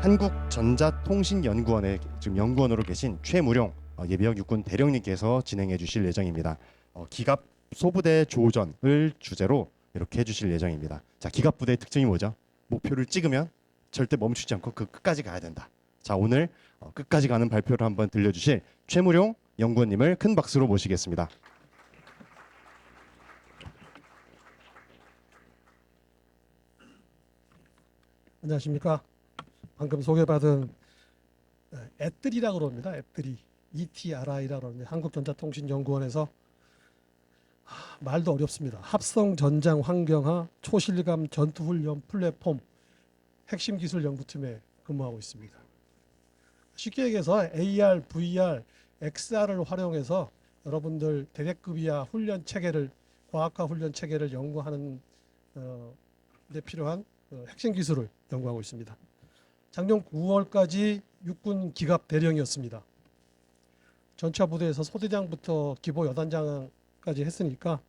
한국전자통신연구원에 지금 연구원으로 계신 최무룡 예비역 육군 대령님께서 진행해 주실 예정입니다. 기갑 소부대 조전을 주제로 이렇게 해주실 예정입니다. 자, 기갑부대의 특징이 뭐죠? 목표를 찍으면 절대 멈추지 않고 그 끝까지 가야 된다. 자, 오늘 끝까지 가는 발표를 한번 들려주실 최무룡 연구원님을 큰 박수로 모시겠습니다. 안녕하십니까. 방금 소개받은 앱들이라고 그럽니다. 앱들이 ETRI라고 그럽니다. 한국전자통신연구원에서 말도 어렵습니다. 합성전장 환경화 초실감 전투훈련 플랫폼 핵심 기술 연구팀에 근무하고 있습니다. 쉽게 얘기해서 AR, VR, XR을 활용해서 여러분들 대대급 이하 훈련 체계를 과학화 훈련 체계를 연구하는 데 필요한 핵심 기술을 연구하고 있습니다. 작년 9월까지 육군 기갑 대령이었습니다. 전차 부대에서 소대장부터 기보 여단장까지 했으니까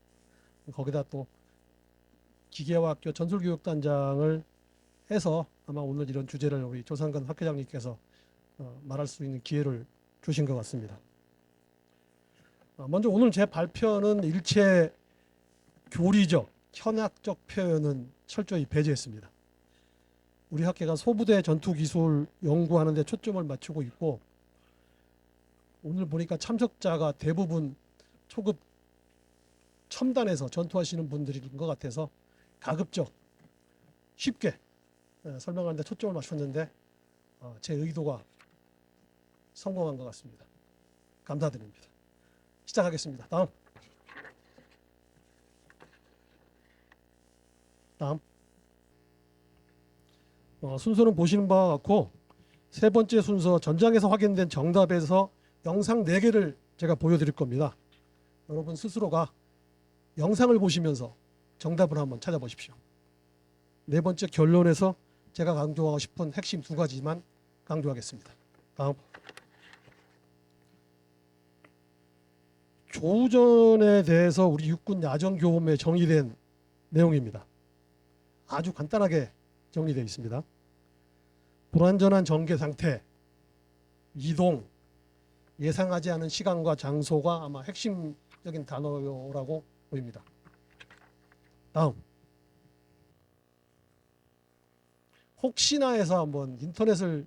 거기다 또 기계화학교 전술교육단장을 해서 아마 오늘 이런 주제를 우리 조상근 학회장님께서 말할 수 있는 기회를 주신 것 같습니다. 먼저 오늘 제 발표는 일체 교리적, 현학적 표현은 철저히 배제했습니다. 우리 학회가 소부대 전투기술 연구하는 데 초점을 맞추고 있고 오늘 보니까 참석자가 대부분 초급 첨단에서 전투하시는 분들인 것 같아서 가급적 쉽게 설명하는 데 초점을 맞췄는데 제 의도가 성공한 것 같습니다. 감사드립니다. 시작하겠습니다. 다음. 순서는 보시는 바와 같고 세 번째 순서 전장에서 확인된 정답에서 영상 4개를 제가 보여드릴 겁니다. 여러분 스스로가 영상을 보시면서 정답을 한번 찾아보십시오. 네 번째 결론에서 제가 강조하고 싶은 핵심 2가지만 강조하겠습니다. 다음. 조전에 대해서 우리 육군 야전교범에 정의된 내용입니다. 아주 간단하게 정리되어 있습니다. 불완전한 전개 상태, 이동, 예상하지 않은 시간과 장소가 아마 핵심적인 단어라고 보입니다. 다음. 혹시나 해서 한번 인터넷을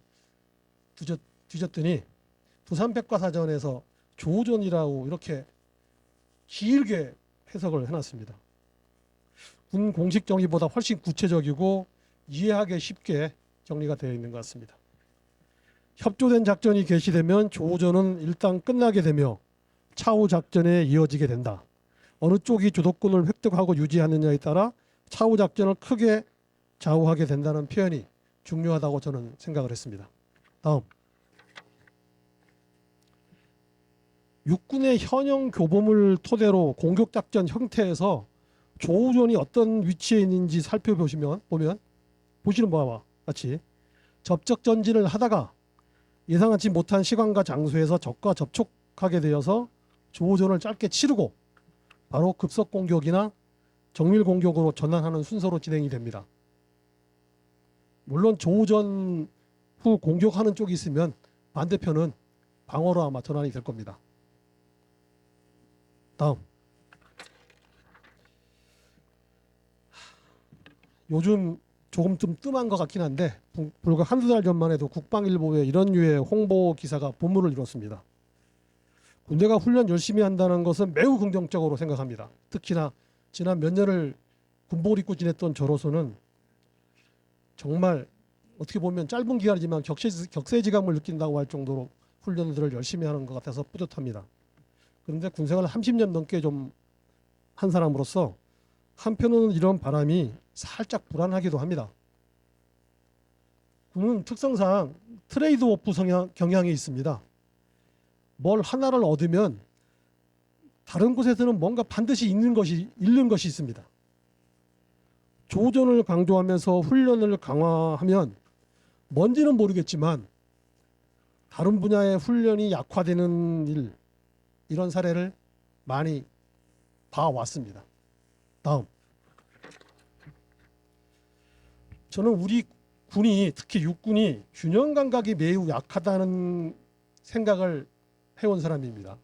뒤졌더니 부산백과사전에서 조전이라고 이렇게 길게 해석을 해놨습니다. 군 공식 정의보다 훨씬 구체적이고 이해하기 쉽게 정리가 되어 있는 것 같습니다. 협조된 작전이 개시되면 조전은 일단 끝나게 되며 차후 작전에 이어지게 된다. 어느 쪽이 주도권을 획득하고 유지하느냐에 따라 차후 작전을 크게 좌우하게 된다는 표현이 중요하다고 저는 생각을 했습니다. 다음. 육군의 현형 교범을 토대로 공격작전 형태에서 조전이 어떤 위치에 있는지 살펴보시면 보시는 바와 같이 접촉 전진을 하다가 예상하지 못한 시간과 장소에서 적과 접촉하게 되어서 조전을 짧게 치르고 바로 급속 공격이나 정밀 공격으로 전환하는 순서로 진행이 됩니다. 물론 조전 후 공격하는 쪽이 있으면 반대편은 방어로 아마 전환이 될 겁니다. 다음. 요즘 조금 좀 뜸한 것 같긴 한데 불과 한두 달 전만 해도 국방일보에 이런 류의 홍보 기사가 본문을 이뤘습니다. 군대가 훈련 열심히 한다는 것은 매우 긍정적으로 생각합니다. 특히나 지난 몇 년을 군복을 입고 지냈던 저로서는 정말 어떻게 보면 짧은 기간이지만 격세지감을 느낀다고 할 정도로 훈련들을 열심히 하는 것 같아서 뿌듯합니다. 그런데 군생활을 30년 넘게 좀 한 사람으로서 한편으로는 이런 바람이 살짝 불안하기도 합니다. 군은 특성상 트레이드오프 경향이 있습니다. 뭘 하나를 얻으면 다른 곳에서는 뭔가 반드시 잃는 것이 있습니다. 조전을 강조하면서 훈련을 강화하면 뭔지는 모르겠지만 다른 분야의 훈련이 약화되는 이런 사례를 많이 봐왔습니다. 다음. 저는 우리 군이 특히 육군이 균형 감각이 매우 약하다는 생각을 해온 사람입니다.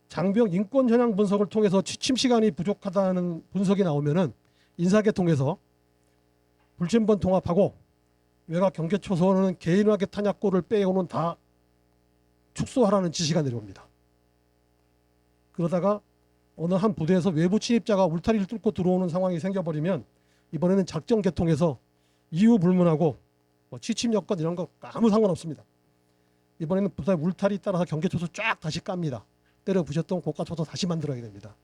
장병 인권 현황 분석을 통해서 취침 시간이 부족하다는 분석이 나오면은 인사계통에서 불침번 통합하고 외곽 경계 초소는 개인화계 탄약고를 빼고는 다 축소하라는 지시가 내려옵니다. 그러다가 어느 한 부대에서 외부 침입자가 울타리를 뚫고 들어오는 상황이 생겨버리면 이번에는 작전 계통에서 이유 불문하고 뭐 취침 여건 이런 거 아무 상관없습니다. 이번에는 부대 울타리 따라서 경계 초소 쫙 다시 깝니다. 때려 부셨던 고가 초소 다시 만들어야 됩니다.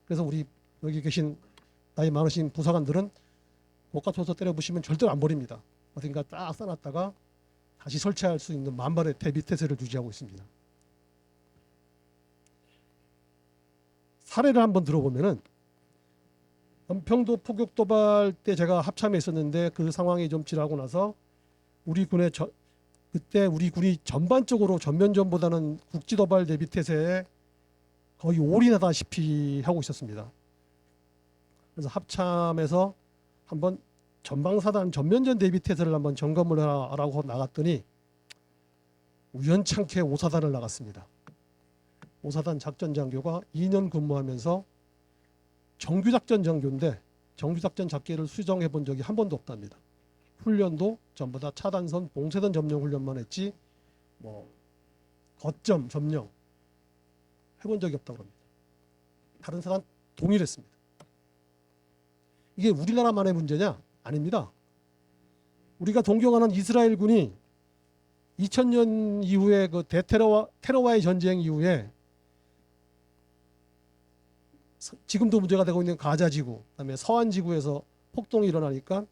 그래서 우리 여기 계신 나이 많으신 부사관들은 고가 초소 때려 부시면 절대로 안 버립니다. 어딘가 딱 써놨다가 다시 설치할 수 있는 만반의 대비 태세를 유지하고 있습니다. 사례를 한번 들어보면은 연평도 포격 도발 때 제가 합참에 있었는데 그 상황이 좀 지나고 나서 우리 군의 그때 우리 군이 전반적으로 전면전보다는 국지 도발 대비 태세에 거의 올인하다시피 하고 있었습니다. 그래서 합참에서 한번 전방사단 전면전 대비 태세를 한번 점검을 하라고 나갔더니 우연찮게 5사단을 나갔습니다. 5사단 작전장교가 2년 근무하면서 정규작전 장교인데 정규작전 작계를 수정해 본 적이 한 번도 없답니다. 훈련도 전부 다 차단선, 봉쇄선 점령 훈련만 했지 뭐 거점 점령 해본 적이 없다고 합니다. 다른 사단 동일했습니다. 이게 우리나라만의 문제냐? 아닙니다. 우리가 동경하는 이스라엘 군이 2000년 이후에 그 테러와의 전쟁 이후에 지금도 문제가 되고 있는 가자 지구, 그다음에 서한 지구에서 폭동이 일어나니까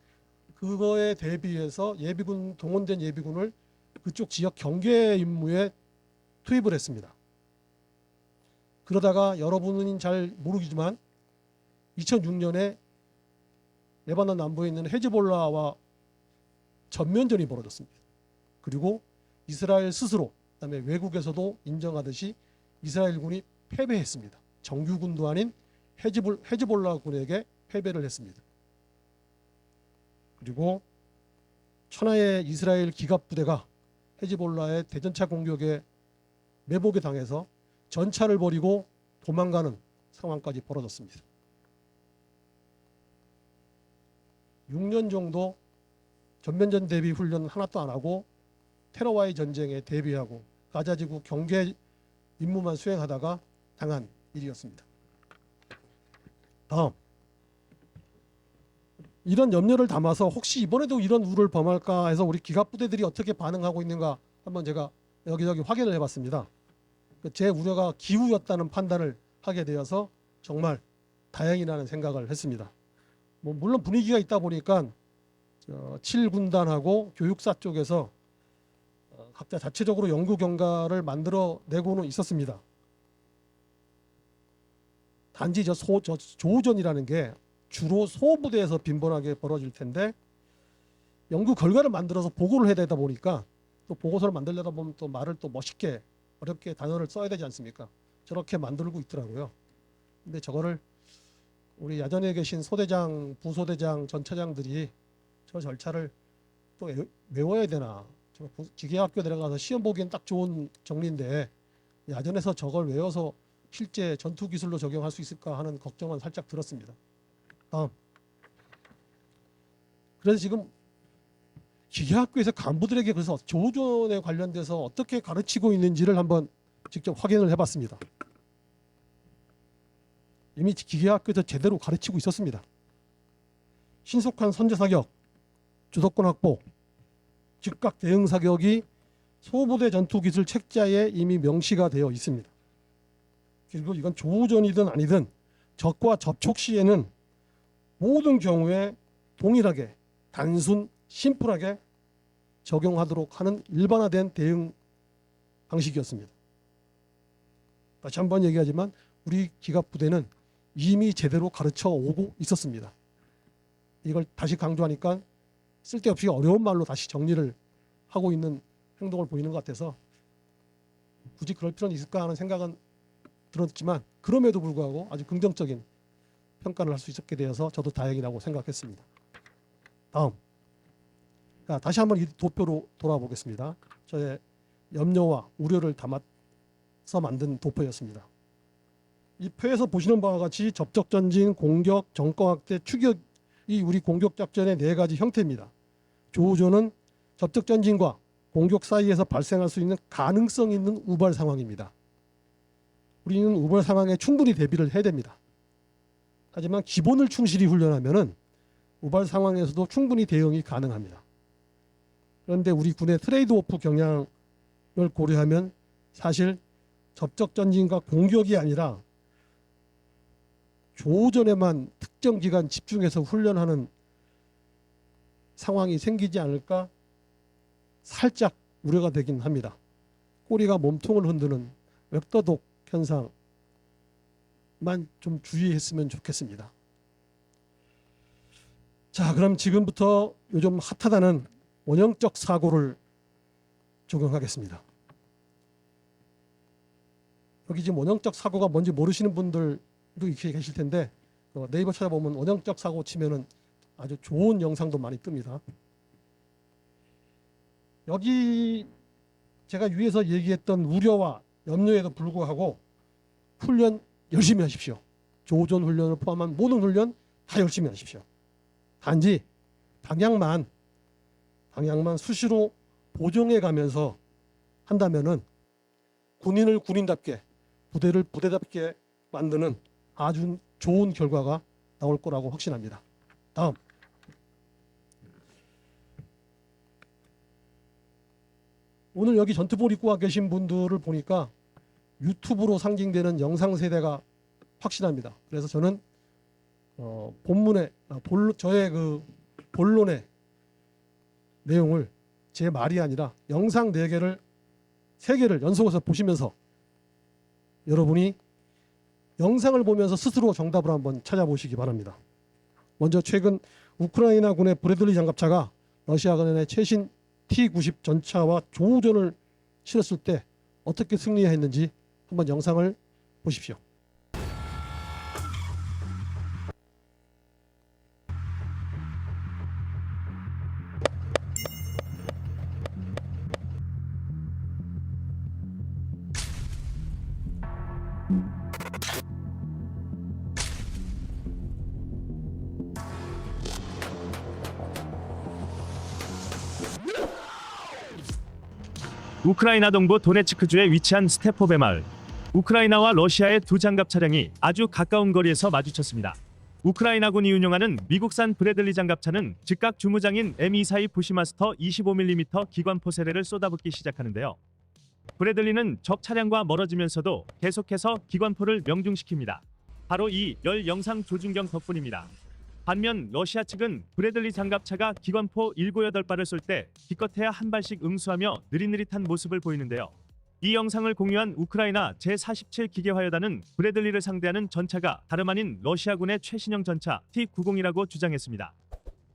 그거에 대비해서 예비군 동원된 예비군을 그쪽 지역 경계 임무에 투입을 했습니다. 그러다가 여러분은 잘 모르지만 2006년에 레바논 남부에 있는 헤즈볼라와 전면전이 벌어졌습니다. 그리고 이스라엘 스스로 그다음에 외국에서도 인정하듯이 이스라엘군이 패배했습니다. 정규군도 아닌 헤즈볼라 군에게 패배를 했습니다. 그리고 천하의 이스라엘 기갑부대가 헤즈볼라의 대전차 공격에 매복에 당해서 전차를 버리고 도망가는 상황까지 벌어졌습니다. 6년 정도 전면전 대비 훈련 하나도 안 하고 테러와의 전쟁에 대비하고 가자지구 경계 임무만 수행하다가 당한 일이었습니다. 다음, 이런 염려를 담아서 혹시 이번에도 이런 우를 범할까 해서 우리 기갑부대들이 어떻게 반응하고 있는가 한번 제가 여기저기 확인을 해봤습니다. 제 우려가 기우였다는 판단을 하게 되어서 정말 다행이라는 생각을 했습니다. 뭐 물론 분위기가 있다 보니까 7군단하고 교육사 쪽에서 각자 자체적으로 연구 경과를 만들어 내고는 있었습니다. 단지 조우전이라는 게 주로 소부대에서 빈번하게 벌어질 텐데 연구 결과를 만들어서 보고를 해야 되다 보니까 또 보고서를 만들려다 보면 또 말을 또 멋있게 어렵게 단어를 써야 되지 않습니까? 저렇게 만들고 있더라고요. 근데 저거를 우리 야전에 계신 소대장, 부소대장, 전차장들이 저 절차를 또 외워야 되나? 기계학교 들어가서 시험 보기엔 딱 좋은 정리인데 야전에서 저걸 외워서 실제 전투 기술로 적용할 수 있을까 하는 걱정은 살짝 들었습니다. 다음. 그래서 지금 기계학교에서 간부들에게 그래서 조전에 관련돼서 어떻게 가르치고 있는지를 한번 직접 확인을 해봤습니다. 이미 기계학교에서 제대로 가르치고 있었습니다. 신속한 선제 사격, 주도권 확보, 즉각 대응 사격이 소부대 전투기술 책자에 이미 명시가 되어 있습니다. 그리고 이건 조전이든 아니든 적과 접촉 시에는 모든 경우에 동일하게 단순 심플하게 적용하도록 하는 일반화된 대응 방식이었습니다. 다시 한번 얘기하지만 우리 기갑부대는 이미 제대로 가르쳐 오고 있었습니다. 이걸 다시 강조하니까 쓸데없이 어려운 말로 다시 정리를 하고 있는 행동을 보이는 것 같아서 굳이 그럴 필요는 있을까 하는 생각은 들었지만 그럼에도 불구하고 아주 긍정적인 평가를 할 수 있었게 되어서 저도 다행이라고 생각했습니다. 다음, 자, 다시 한번 이 도표로 돌아보겠습니다. 저의 염려와 우려를 담아서 만든 도표였습니다. 이 표에서 보시는 바와 같이 접촉 전진, 공격, 정권 확대, 추격이 우리 공격 작전의 네 가지 형태입니다. 조우조는 접촉 전진과 공격 사이에서 발생할 수 있는 가능성 있는 우발 상황입니다. 우리는 우발 상황에 충분히 대비를 해야 됩니다. 하지만 기본을 충실히 훈련하면은 우발 상황에서도 충분히 대응이 가능합니다. 그런데 우리 군의 트레이드 오프 경향을 고려하면 사실 접촉 전진과 공격이 아니라 조전에만 특정 기간 집중해서 훈련하는 상황이 생기지 않을까 살짝 우려가 되긴 합니다. 꼬리가 몸통을 흔드는 웹더독 현상만 좀 주의했으면 좋겠습니다. 자, 그럼 지금부터 요즘 핫하다는 원형적 사고를 적용하겠습니다. 여기 지금 원형적 사고가 뭔지 모르시는 분들도 계실 텐데 네이버 찾아보면 원형적 사고 치면은 아주 좋은 영상도 많이 뜹니다. 여기 제가 위에서 얘기했던 우려와 염려에도 불구하고 훈련 열심히 하십시오. 조전 훈련을 포함한 모든 훈련 다 열심히 하십시오. 단지 방향만 수시로 보정해 가면서 한다면은 군인을 군인답게 부대를 부대답게 만드는 아주 좋은 결과가 나올 거라고 확신합니다. 다음. 오늘 여기 전투복 입고 와 계신 분들을 보니까 유튜브로 상징되는 영상 세대가 확실합니다. 그래서 저는 저의 그 본론의 내용을 제 말이 아니라 영상 3개를 연속해서 보시면서 여러분이 영상을 보면서 스스로 정답을 한번 찾아보시기 바랍니다. 먼저 최근 우크라이나군의 브래들리 장갑차가 러시아군의 최신 T-90 전차와 조우전을 치렀을 때 어떻게 승리했는지 한번 영상을 보십시오. 우크라이나 동부 도네츠크주에 위치한 스테포베 마을. 우크라이나와 러시아의 두 장갑 차량이 아주 가까운 거리에서 마주쳤습니다. 우크라이나군이 운용하는 미국산 브래들리 장갑차는 즉각 주무장인 M242 부시마스터 25mm 기관포 세례를 쏟아붓기 시작하는데요. 브래들리는 적 차량과 멀어지면서도 계속해서 기관포를 명중시킵니다. 바로 이 열 영상 조준경 덕분입니다. 반면 러시아 측은 브래들리 장갑차가 기관포 7, 8발을 쏠 때 기껏해야 한 발씩 응수하며 느릿느릿한 모습을 보이는데요. 이 영상을 공유한 우크라이나 제47 기계화여단은 브래들리를 상대하는 전차가 다름 아닌 러시아군의 최신형 전차 T-90이라고 주장했습니다.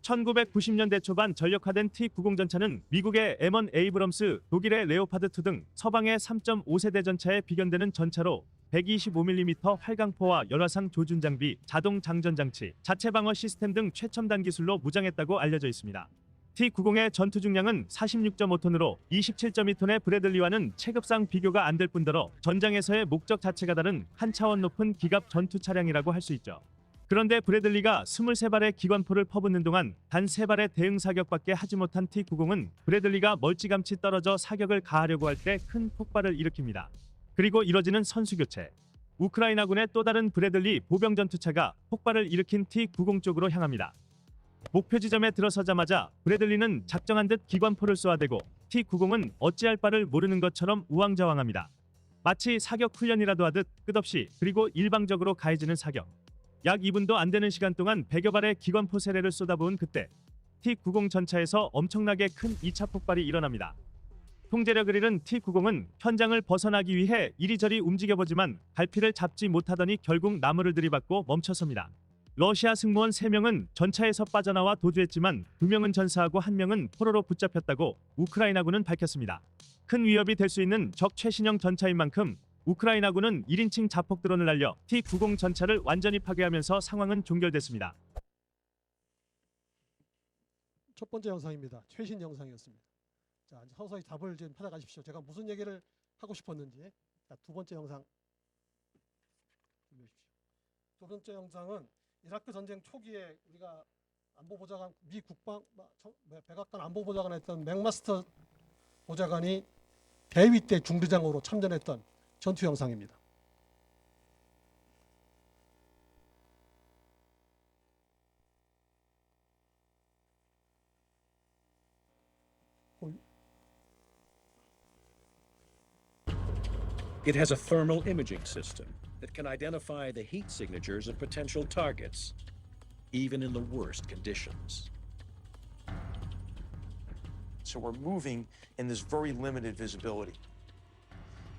1990년대 초반 전력화된 T-90 전차는 미국의 M1 에이브럼스, 독일의 레오파드2 등 서방의 3.5세대 전차에 비견되는 전차로 125mm 활강포와 열화상 조준 장비, 자동 장전 장치, 자체 방어 시스템 등 최첨단 기술로 무장했다고 알려져 있습니다. T-90의 전투 중량은 46.5톤으로 27.2톤의 브래들리와는 체급상 비교가 안 될 뿐더러 전장에서의 목적 자체가 다른 한 차원 높은 기갑 전투 차량이라고 할 수 있죠. 그런데 브래들리가 23발의 기관포를 퍼붓는 동안 단 3발의 대응 사격밖에 하지 못한 T-90은 브래들리가 멀찌감치 떨어져 사격을 가하려고 할 때 큰 폭발을 일으킵니다. 그리고 이뤄지는 선수교체. 우크라이나군의 또 다른 브래들리 보병 전투차가 폭발을 일으킨 T-90 쪽으로 향합니다. 목표 지점에 들어서자마자 브래들리는 작정한 듯 기관포를 쏘아대고 T-90은 어찌할 바를 모르는 것처럼 우왕좌왕합니다. 마치 사격 훈련이라도 하듯 끝없이 그리고 일방적으로 가해지는 사격. 약 2분도 안 되는 시간 동안 100여 발의 기관포 세례를 쏟아부은 그때 T-90 전차에서 엄청나게 큰 2차 폭발이 일어납니다. 통제력을 잃은 T-90은 현장을 벗어나기 위해 이리저리 움직여보지만 갈피를 잡지 못하더니 결국 나무를 들이받고 멈춰섭니다. 러시아 승무원 3명은 전차에서 빠져나와 도주했지만 2명은 전사하고 1명은 포로로 붙잡혔다고 우크라이나군은 밝혔습니다. 큰 위협이 될 수 있는 적 최신형 전차인 만큼 우크라이나군은 1인칭 자폭 드론을 날려 T-90 전차를 완전히 파괴하면서 상황은 종결됐습니다. 첫 번째 영상입니다. 최신 영상이었습니다. 자, 이제 서서히 답을 좀 찾아가십시오. 제가 무슨 얘기를 하고 싶었는지. 자, 두 번째 영상 준비하십시오. 두 번째 영상은 이라크 전쟁 초기에 우리가 안보보좌관 미 국방 백악관 안보보좌관했던 맥마스터 보좌관이 대위 때 중대장으로 참전했던 전투 영상입니다. It has a thermal imaging system that can identify the heat signatures of potential targets, even in the worst conditions. So we're moving in this very limited visibility.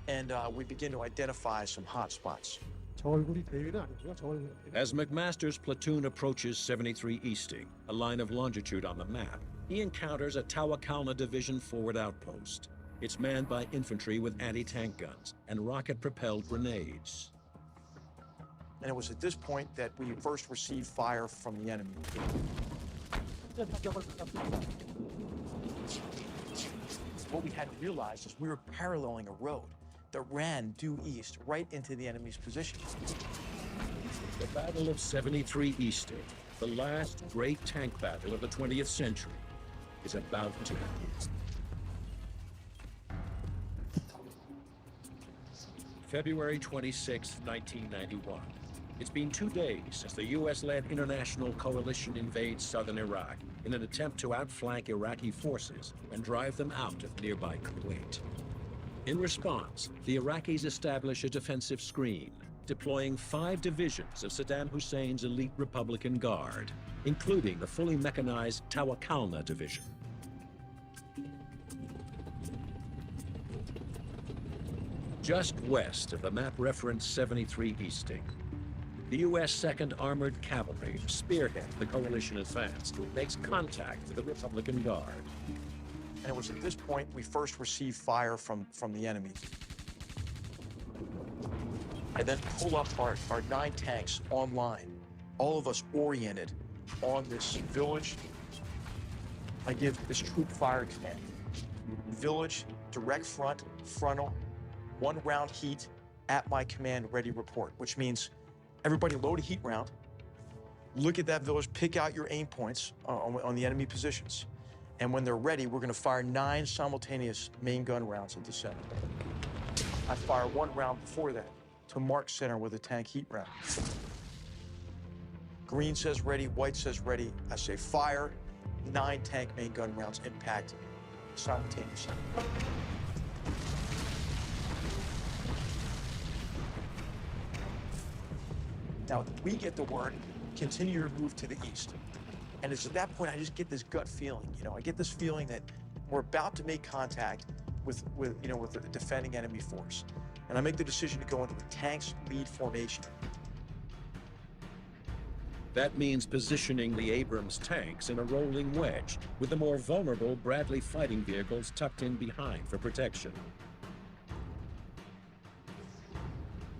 And we begin to identify some hot spots. 저 얼굴이 대위는 아니고요. 저 얼굴이 대위. As McMaster's platoon approaches 73 Easting, a line of longitude on the map, he encounters a Tawakalna Division forward outpost. It's manned by infantry with anti-tank guns and rocket-propelled grenades. And it was at this point that we first received fire from the enemy. What we had to realize is we were paralleling a road that ran due east right into the enemy's position. The Battle of 73 Easting, the last great tank battle of the 20th century, is about to begin. February 26, 1991. It's been 2 days since the U.S.-led international coalition invades southern Iraq in an attempt to outflank Iraqi forces and drive them out of nearby Kuwait. In response, the Iraqis establish a defensive screen, deploying 5 divisions of Saddam Hussein's elite Republican Guard, including the fully mechanized Tawakalna Division. Just west of the map referenced 73 Easting, the U.S. 2nd Armored Cavalry, spearhead the coalition advance, makes contact with the Republican Guard. And it was at this point we first received fire from the enemy. I then pull up our 9 tanks online, all of us oriented on this village. I give this troop fire command. Village, direct front, frontal, 1 round heat at my command, ready report, which means everybody load a heat round, look at that village, pick out your aim points on the enemy positions. And when they're ready, we're gonna fire 9 simultaneous main gun rounds at the center. I fire 1 round before that to mark center with a tank heat round. Green says ready, white says ready. I say fire, 9 tank main gun rounds impact simultaneously. Now, we get the word, continue your move to the east. And it's at that point I just get this gut feeling, I get this feeling that we're about to make contact with the defending enemy force. And I make the decision to go into a tanks lead formation. That means positioning the Abrams tanks in a rolling wedge, with the more vulnerable Bradley fighting vehicles tucked in behind for protection.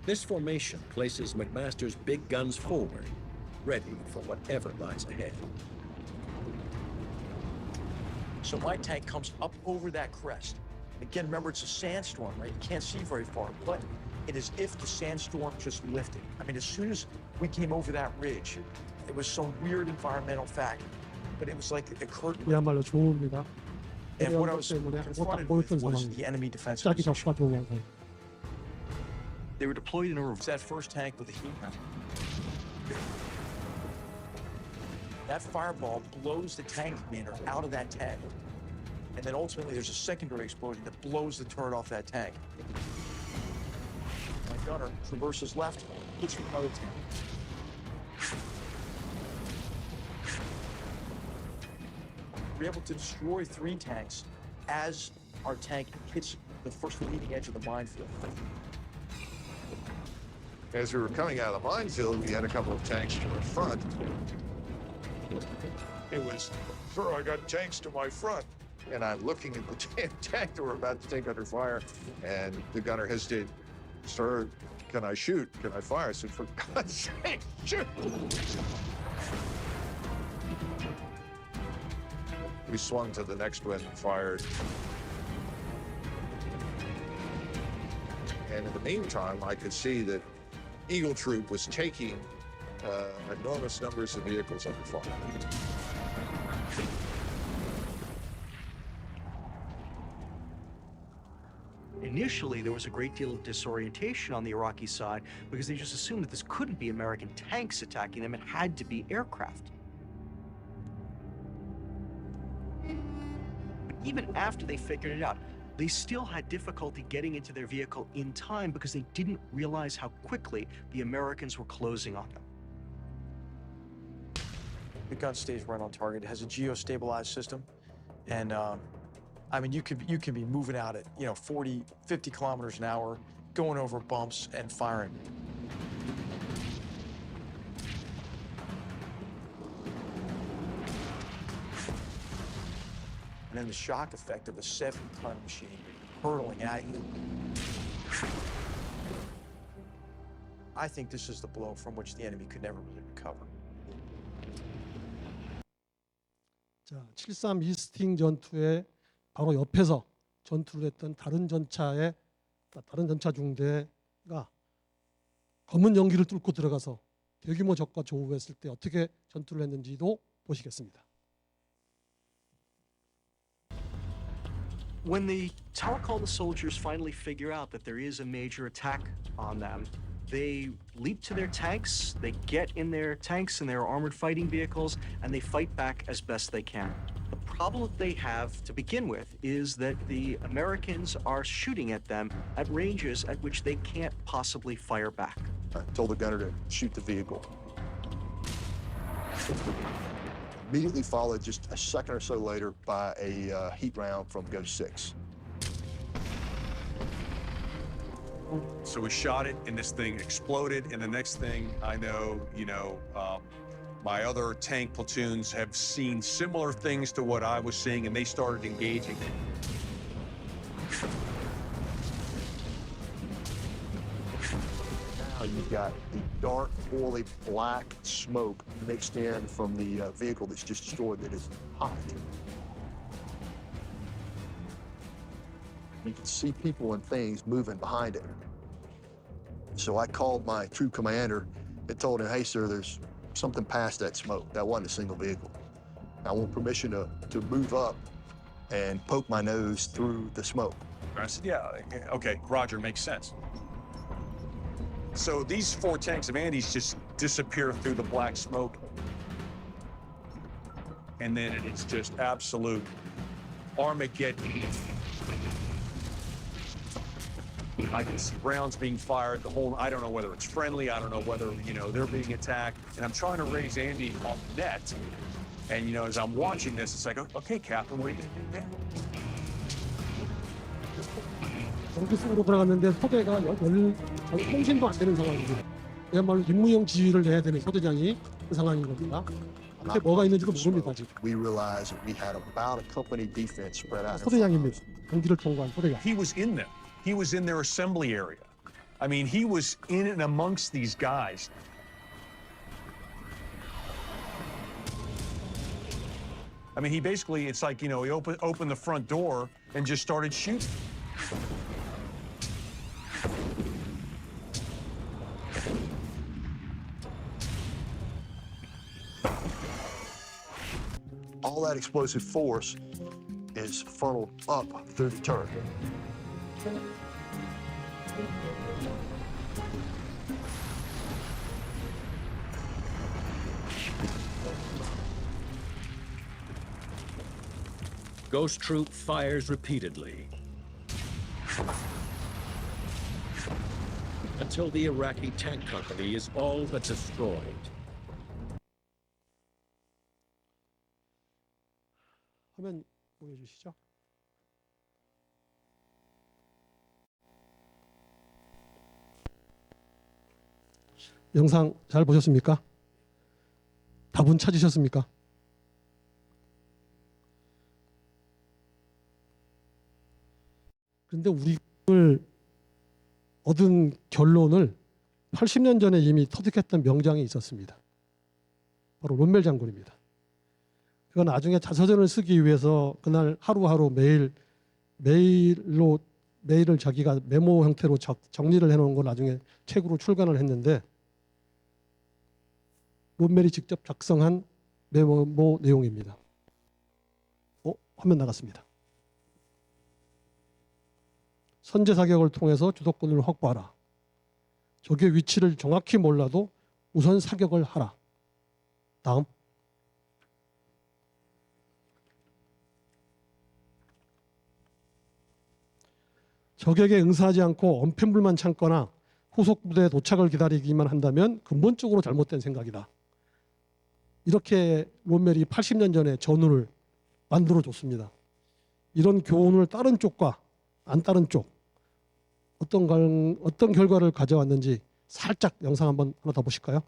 This formation places McMaster's big guns forward, ready for whatever lies ahead. So my tank comes up over that crest. Again, remember, it's a sandstorm, right? You can't see very far, but it is as if the sandstorm just lifted. I mean, as soon as we came over that ridge, it was some weird environmental fact, but it was like it occurred. 그야말로 좋습니다. And what I was 때문에 아무것도 안 confronted 보였던 with was 상황. the enemy defensive 시작이 position. 접수가 좋은 영상. They were deployed in a reverse. That first tank with the heat round. That fireball blows the tank commander out of that tank. And then ultimately there's a secondary explosion that blows the turret off that tank. My gunner traverses left, hits another tank. We're able to destroy 3 tanks as our tank hits the first leading edge of the minefield. As we were coming out of the minefield, we had a couple of tanks to our front. It was, sir, I got tanks to my front. And I'm looking at the tank that we're about to take under fire, and the gunner hesitated. Sir, can I shoot? Can I fire? I said, for God's sake, shoot! We swung to the next one and fired. And in the meantime, I could see that Eagle Troop was taking enormous numbers of vehicles under fire. Initially, there was a great deal of disorientation on the Iraqi side because they just assumed that this couldn't be American tanks attacking them. It had to be aircraft. But even after they figured it out, they still had difficulty getting into their vehicle in time because they didn't realize how quickly the Americans were closing on them. The gun stays right on target. It has a geostabilized system, and I mean, you can be moving out at 40, 50 kilometers an hour, going over bumps and firing. And then the shock effect of a 7-ton machine hurtling at you. I think this is the blow from which the enemy could never really recover. 자, 73 이스팅 전투의 바로 옆에서 전투를 했던 다른 전차 중대가 검은 연기를 뚫고 들어가서 대규모 적과 조우했을 때 어떻게 전투를 했는지도 보시겠습니다. When the Tarakal soldiers finally figure out that there is a major attack on them, they leap to their tanks, they get in their tanks and their armored fighting vehicles, and they fight back as best they can. The problem that they have to begin with is that the Americans are shooting at them at ranges at which they can't possibly fire back. I told the gunner to shoot the vehicle. Immediately followed just a second or so later by a heat round from Ghost 6. So we shot it, and this thing exploded. And the next thing I know, my other tank platoons have seen similar things to what I was seeing, and they started engaging. Now you've got the dark, oily, black smoke mixed in from the vehicle that's just destroyed that is hot. You can see people and things moving behind it. So I called my troop commander and told him, hey, sir, there's something past that smoke. That wasn't a single vehicle. I want permission to move up and poke my nose through the smoke. I said, yeah, okay, Roger, makes sense. So these 4 tanks of Andes just disappear through the black smoke. And then it's just absolute Armageddon. I can see rounds being fired, I don't know whether it's friendly, I don't know whether, they're being attacked. And I'm trying to raise Andy off the net. And, as I'm watching this, it's like, okay, Captain, what are you going to do now? 전투 속으로 들어갔는데 소대가 통신도 안 되는 상황입니다. 그야말로 임무용 지휘를 내야 되는 소대장이 그 상황인 겁니다. 앞에 뭐가 있는지도 모릅니다 지금. We realized that we had about a company defense spread out. 소대장입니다. 경기를 통과한 소대장. He was in them. He was in their assembly area. I mean, he was in and amongst these guys. I mean, he basically, it's like, he opened the front door and just started shooting. All that explosive force is funneled up through the turret. Ghost Troop fires repeatedly until the Iraqi tank company is all but destroyed. 화면 보여주시죠. 영상 잘 보셨습니까? 답은 찾으셨습니까? 그런데 우리를 얻은 결론을 80년 전에 이미 터득했던 명장이 있었습니다. 바로 롬멜 장군입니다. 그건 나중에 자서전을 쓰기 위해서 그날 하루하루 메일을 자기가 메모 형태로 정리를 해놓은 걸 나중에 책으로 출간을 했는데 론멜이 직접 작성한 메모 내용입니다. 화면 나갔습니다. 선제 사격을 통해서 주도권을 확보하라. 적의 위치를 정확히 몰라도 우선 사격을 하라. 다음. 적에게 응수하지 않고 언패물만 참거나 후속 부대의 도착을 기다리기만 한다면 근본적으로 잘못된 생각이다. 이렇게 론멜이 80년 전에 전후를 만들어 줬습니다. 이런 교훈을 따른 쪽과 안 따른 쪽 어떤 결과를 가져왔는지 살짝 영상 한번 하나 더 보실까요?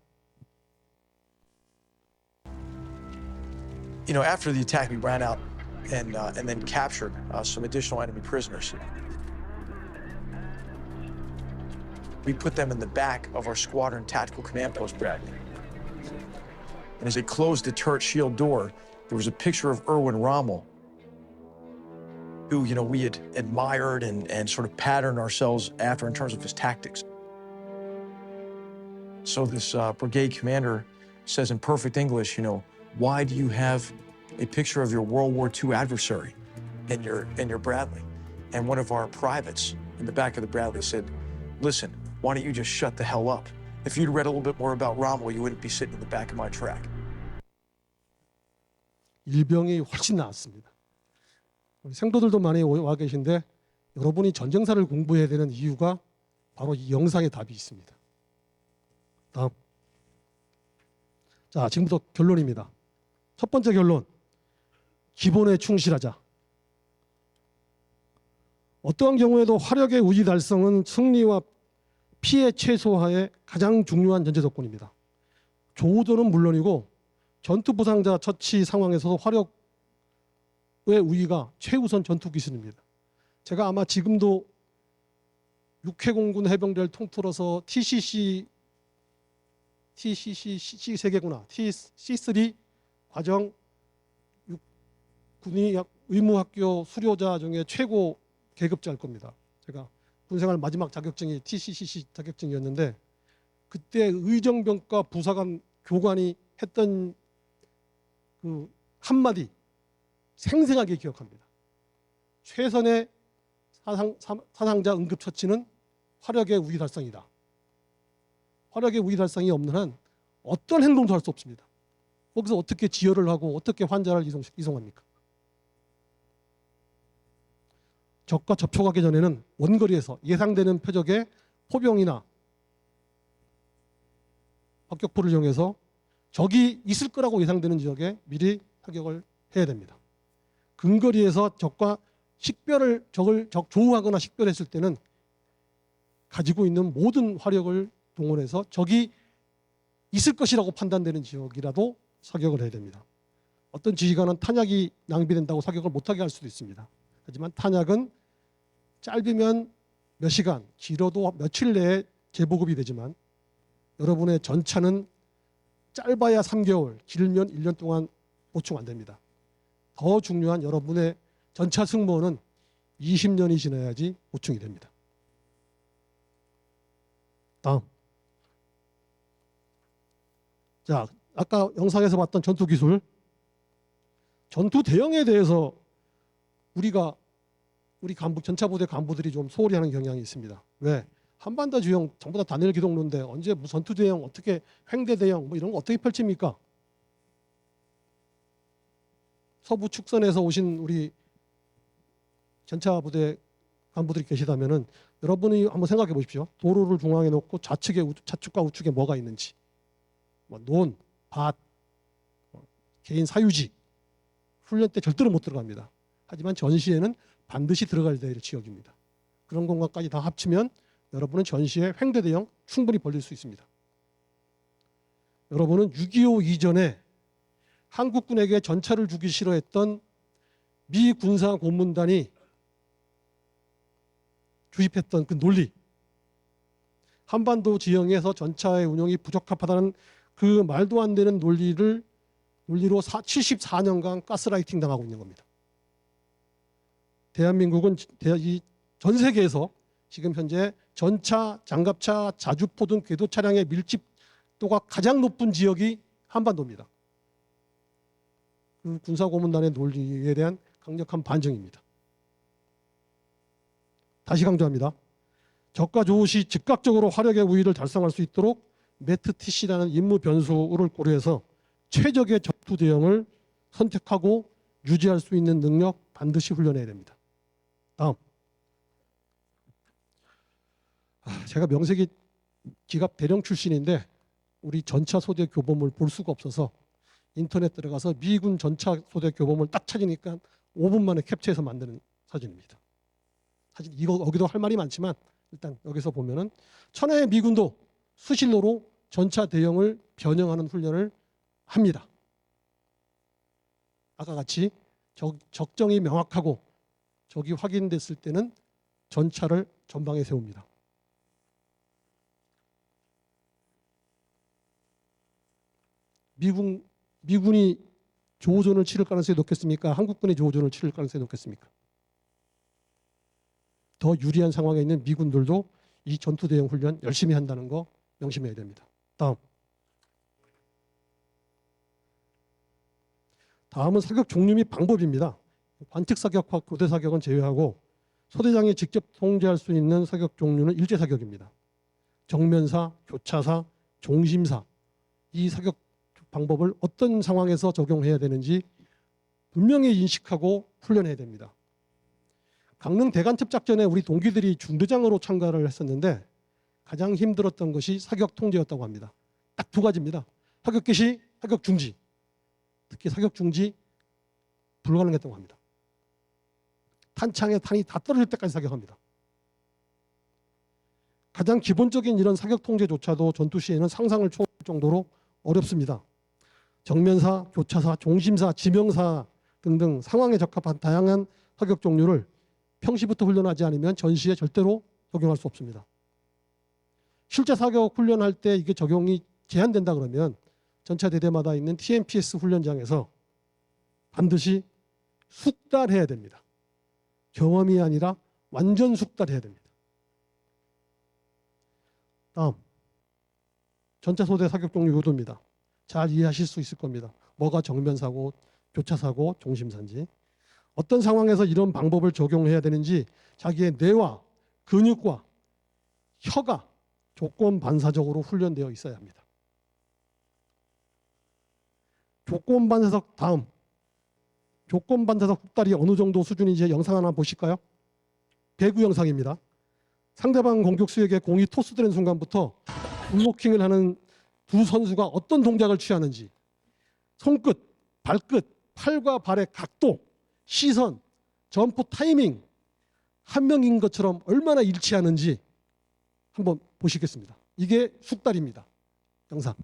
You know, after the attack, we ran out and then captured some additional enemy prisoners. We put them in the back of our squadron tactical command post, Bradley. And as they closed the turret shield door, there was a picture of Erwin Rommel, who, you know, we had admired and sort of patterned ourselves after in terms of his tactics. So this brigade commander says in perfect English, you know, why do you have a picture of your World War II adversary in your Bradley? And one of our privates in the back of the Bradley said, listen, why don't you just shut the hell up? If you'd read a little bit more about Rommel, you wouldn't be sitting in the back of my track. 일병이 훨씬 나았습니다. 생도들도 많이 와 계신데 여러분이 전쟁사를 공부해야 되는 이유가 바로 이 영상에 답이 있습니다. 다음. 자, 지금부터 결론입니다. 첫 번째 결론. 기본에 충실하자. 어떠한 경우에도 화력의 우위 달성은 승리와 피해 최소화의 가장 중요한 전제 조건입니다. 조우도는 물론이고 전투 부상자 처치 상황에서도 화력의 우위가 최우선 전투 기술입니다. 제가 아마 지금도 육해공군 해병대를 통틀어서 TCC 세계구나. TC3 과정 군의 의무학교 수료자 중에 최고 계급자일 겁니다. 제가 군생활 마지막 자격증이 TCCC 자격증이었는데 그때 의정병과 부사관 교관이 했던 그 한마디 생생하게 기억합니다. 최선의 사상자 응급처치는 화력의 우위 달성이다. 화력의 우위 달성이 없는 한 어떤 행동도 할 수 없습니다. 거기서 어떻게 지혈을 하고 어떻게 환자를 이송합니까? 적과 접촉하기 전에는 원거리에서 예상되는 표적의 포병이나 박격포를 이용해서 적이 있을 거라고 예상되는 지역에 미리 사격을 해야 됩니다. 근거리에서 적과 적을 조우하거나 식별했을 때는 가지고 있는 모든 화력을 동원해서 적이 있을 것이라고 판단되는 지역이라도 사격을 해야 됩니다. 어떤 지휘관은 탄약이 낭비된다고 사격을 못하게 할 수도 있습니다. 하지만 탄약은 짧으면 몇 시간, 길어도 며칠 내에 재보급이 되지만 여러분의 전차는 짧아야 3개월, 길면 1년 동안 보충 안 됩니다. 더 중요한 여러분의 전차 승무원은 20년이 지나야지 보충이 됩니다. 다음. 자, 아까 영상에서 봤던 전투 기술, 전투 대응에 대해서 우리 전차부대 간부들이 좀 소홀히 하는 경향이 있습니다. 왜? 한반도 지형 전부 다 단일 기동로인데 언제 전투 대응, 어떻게 횡대 대응 뭐 이런 거 어떻게 펼칩니까? 서부 축선에서 오신 우리 전차부대 간부들이 계시다면은 여러분이 한번 생각해 보십시오. 도로를 중앙에 놓고 좌측과 우측에 뭐가 있는지, 논, 밭, 개인 사유지, 훈련 때 절대로 못 들어갑니다. 하지만 전시에는 반드시 들어가야 될 지역입니다. 그런 공간까지 다 합치면 여러분은 전시에 횡대 대응 충분히 벌릴 수 있습니다. 여러분은 6.25 이전에 한국군에게 전차를 주기 싫어했던 미 군사 고문단이 주입했던 그 논리, 한반도 지형에서 전차의 운용이 부적합하다는 그 말도 안 되는 논리로 74년간 가스라이팅 당하고 있는 겁니다. 대한민국은 전 세계에서 지금 현재 전차, 장갑차, 자주포 등 궤도 차량의 밀집도가 가장 높은 지역이 한반도입니다. 그 군사고문단의 논리에 대한 강력한 반증입니다. 다시 강조합니다. 적과 조우 시 즉각적으로 화력의 우위를 달성할 수 있도록 매트 TC라는 임무 변수를 고려해서 최적의 전투 대응을 선택하고 유지할 수 있는 능력 반드시 훈련해야 됩니다. 다음. 제가 명색이 기갑 대령 출신인데 우리 전차 소대 교범을 볼 수가 없어서 인터넷 들어가서 미군 전차 소대 교범을 딱 찾으니까 5분 만에 캡처해서 만드는 사진입니다. 사진 여기도 할 말이 많지만 일단 여기서 보면은 천하의 미군도 수신호로 전차 대형을 변형하는 훈련을 합니다. 아까 같이 적정이 명확하고 적이 확인됐을 때는 전차를 전방에 세웁니다. 미군이 조우전을 치를 가능성이 높겠습니까? 한국군이 조우전을 치를 가능성이 높겠습니까? 더 유리한 상황에 있는 미군들도 이 전투 대응 훈련 열심히 한다는 거 명심해야 됩니다. 다음은 사격 종류 및 방법입니다. 관측 사격과 교대 사격은 제외하고 소대장이 직접 통제할 수 있는 사격 종류는 일제 사격입니다. 정면사, 교차사, 종심사 이 사격 방법을 어떤 상황에서 적용해야 되는지 분명히 인식하고 훈련해야 됩니다. 강릉 대간첩 작전에 우리 동기들이 중대장으로 참가를 했었는데 가장 힘들었던 것이 사격 통제였다고 합니다. 딱 두 가지입니다. 사격 개시, 사격 중지. 특히 사격 중지 불가능했다고 합니다. 탄창에 탄이 다 떨어질 때까지 사격합니다. 가장 기본적인 이런 사격 통제조차도 전투 시에는 상상을 초월할 정도로 어렵습니다. 정면사, 교차사, 종심사, 지명사 등등 상황에 적합한 다양한 사격 종류를 평시부터 훈련하지 않으면 전시에 절대로 적용할 수 없습니다. 실제 사격 훈련할 때 이게 적용이 제한된다 그러면 전차 대대마다 있는 TMPS 훈련장에서 반드시 숙달해야 됩니다. 경험이 아니라 완전 숙달해야 됩니다. 다음, 전차 소대 사격 종류 요도입니다. 잘 이해하실 수 있을 겁니다. 뭐가 정면사고, 교차사고, 종심사인지. 어떤 상황에서 이런 방법을 적용해야 되는지 자기의 뇌와 근육과 혀가 조건 반사적으로 훈련되어 있어야 합니다. 조건 반사적 다음. 조건 반사적 숙달이 어느 정도 수준인지 영상 하나 보실까요? 배구 영상입니다. 상대방 공격수에게 공이 토스되는 순간부터 블로킹을 하는 두 선수가 어떤 동작을 취하는지 손끝, 발끝, 팔과 발의 각도, 시선, 점프 타이밍 한 명인 것처럼 얼마나 일치하는지 한번 보시겠습니다. 이게 숙달입니다. 영상.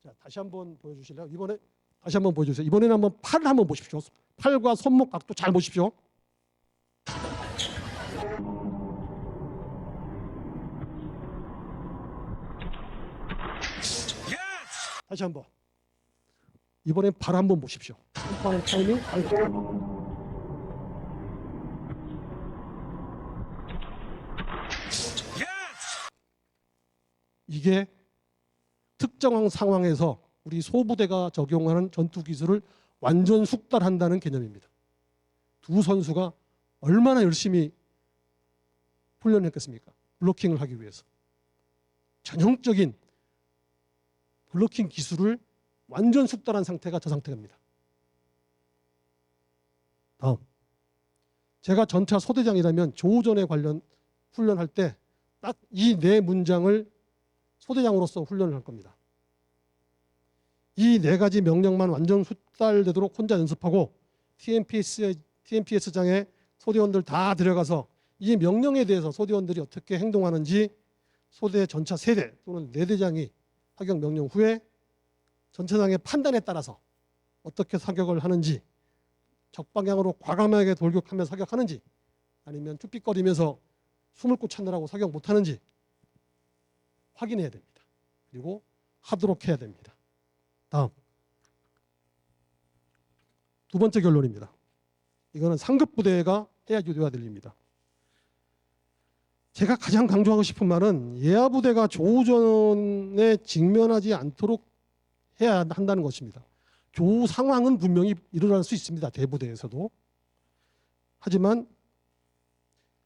자, 다시 한번 보여주실래요? 이번에 다시 한번 보여주세요. 이번에는 한번 팔을 한번 보십시오. 팔과 손목 각도 잘 보십시오. 다시 한번. 이번엔 발 한번 보십시오. 점프하는 타이밍, 이게 특정한 상황에서 우리 소부대가 적용하는 전투 기술을 완전 숙달한다는 개념입니다. 두 선수가 얼마나 열심히 훈련했겠습니까? 블로킹을 하기 위해서. 전형적인 블로킹 기술을 완전 숙달한 상태가 저 상태입니다. 다음. 제가 전차 소대장이라면 조우전에 관련 훈련할 때 딱 이 네 문장을 소대장으로서 훈련을 할 겁니다. 이 네 가지 명령만 완전 숙달되도록 혼자 연습하고 TMPS장에 소대원들 다 들어가서 이 명령에 대해서 소대원들이 어떻게 행동하는지 소대 전차 세대 또는 내대장이 사격 명령 후에 전차장의 판단에 따라서 어떻게 사격을 하는지 적방향으로 과감하게 돌격하며 사격하는지 아니면 쭈삣거리면서 숨을 꼭 찾느라고 사격 못하는지 확인해야 됩니다. 그리고 하도록 해야 됩니다. 다음 두 번째 결론입니다. 이거는 상급 부대가 해야 돼야 될 일입니다. 제가 가장 강조하고 싶은 말은 예하 부대가 조우전에 직면하지 않도록 해야 한다는 것입니다. 조우 상황은 분명히 일어날 수 있습니다. 대부대에서도. 하지만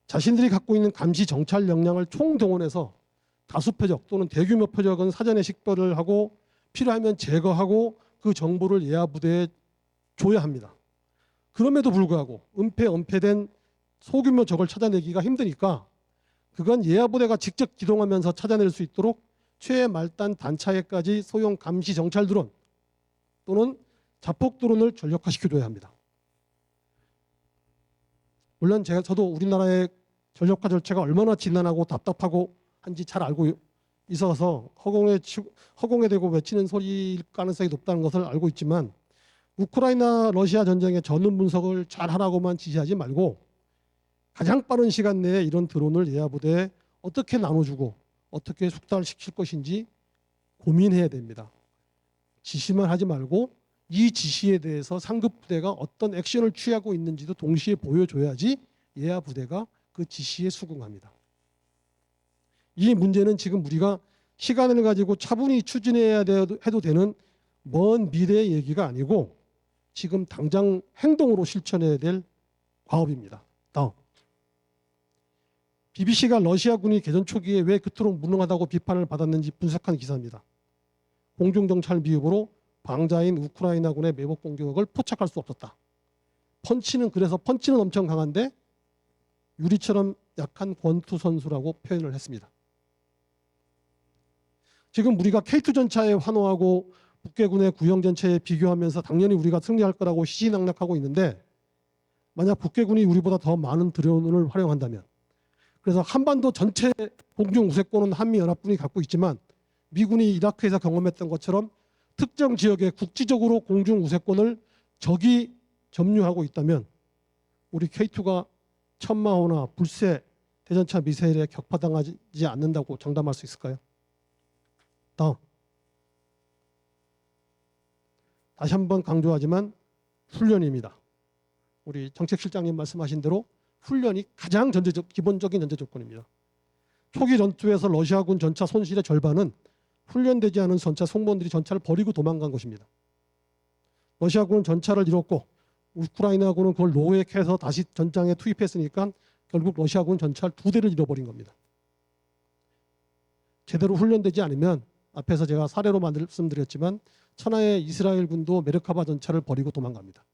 자신들이 갖고 있는 감시 정찰 역량을 총동원해서 다수 표적 또는 대규모 표적은 사전에 식별을 하고 필요하면 제거하고 그 정보를 예하 부대에 줘야 합니다. 그럼에도 불구하고 은폐된 소규모 적을 찾아내기가 힘드니까 그건 예하 부대가 직접 기동하면서 찾아낼 수 있도록 최말단 단차에까지 소형 감시 정찰 드론 또는 자폭 드론을 전력화시켜줘야 합니다. 물론 저도 우리나라의 전력화 절차가 얼마나 지난하고 답답하고 한지 잘 알고 있어서 허공에 대고 외치는 소리일 가능성이 높다는 것을 알고 있지만 우크라이나 러시아 전쟁의 전후 분석을 잘 하라고만 지시하지 말고 가장 빠른 시간 내에 이런 드론을 예하 부대에 어떻게 나눠주고 어떻게 숙달시킬 것인지 고민해야 됩니다. 지시만 하지 말고 이 지시에 대해서 상급 부대가 어떤 액션을 취하고 있는지도 동시에 보여줘야지 예하 부대가 그 지시에 수긍합니다. 이 문제는 지금 우리가 시간을 가지고 차분히 추진해야 해도 되는 먼 미래의 얘기가 아니고 지금 당장 행동으로 실천해야 될 과업입니다. 다음. BBC가 러시아군이 개전 초기에 왜 그토록 무능하다고 비판을 받았는지 분석한 기사입니다. 공중정찰 미흡으로 방자인 우크라이나군의 매복 공격을 포착할 수 없었다. 펀치는 엄청 강한데 유리처럼 약한 권투 선수라고 표현을 했습니다. 지금 우리가 K2 전차에 환호하고 북괴군의 구형 전차에 비교하면서 당연히 우리가 승리할 거라고 시시낙낙하고 있는데 만약 북괴군이 우리보다 더 많은 드론을 활용한다면 그래서 한반도 전체 공중 우세권은 한미연합군이 갖고 있지만 미군이 이라크에서 경험했던 것처럼 특정 지역에 국지적으로 공중 우세권을 적이 점유하고 있다면 우리 K2가 천마호나 불세 대전차 미사일에 격파당하지 않는다고 장담할 수 있을까요? 다음. 다시 한번 강조하지만 훈련입니다. 우리 정책실장님 말씀하신 대로 훈련이 가장 기본적인 전제 조건입니다. 초기 전투에서 러시아군 전차 손실의 절반은 훈련되지 않은 전차 승무원들이 전차를 버리고 도망간 것입니다. 러시아군은 전차를 잃었고 우크라이나군은 그걸 노획해서 다시 전장에 투입했으니까 결국 러시아군은 전차를 2대를 잃어버린 겁니다. 제대로 훈련되지 않으면 앞에서 제가 사례로 말씀드렸지만 천하의 이스라엘 군도 메르카바 전차를 버리고 도망갑니다.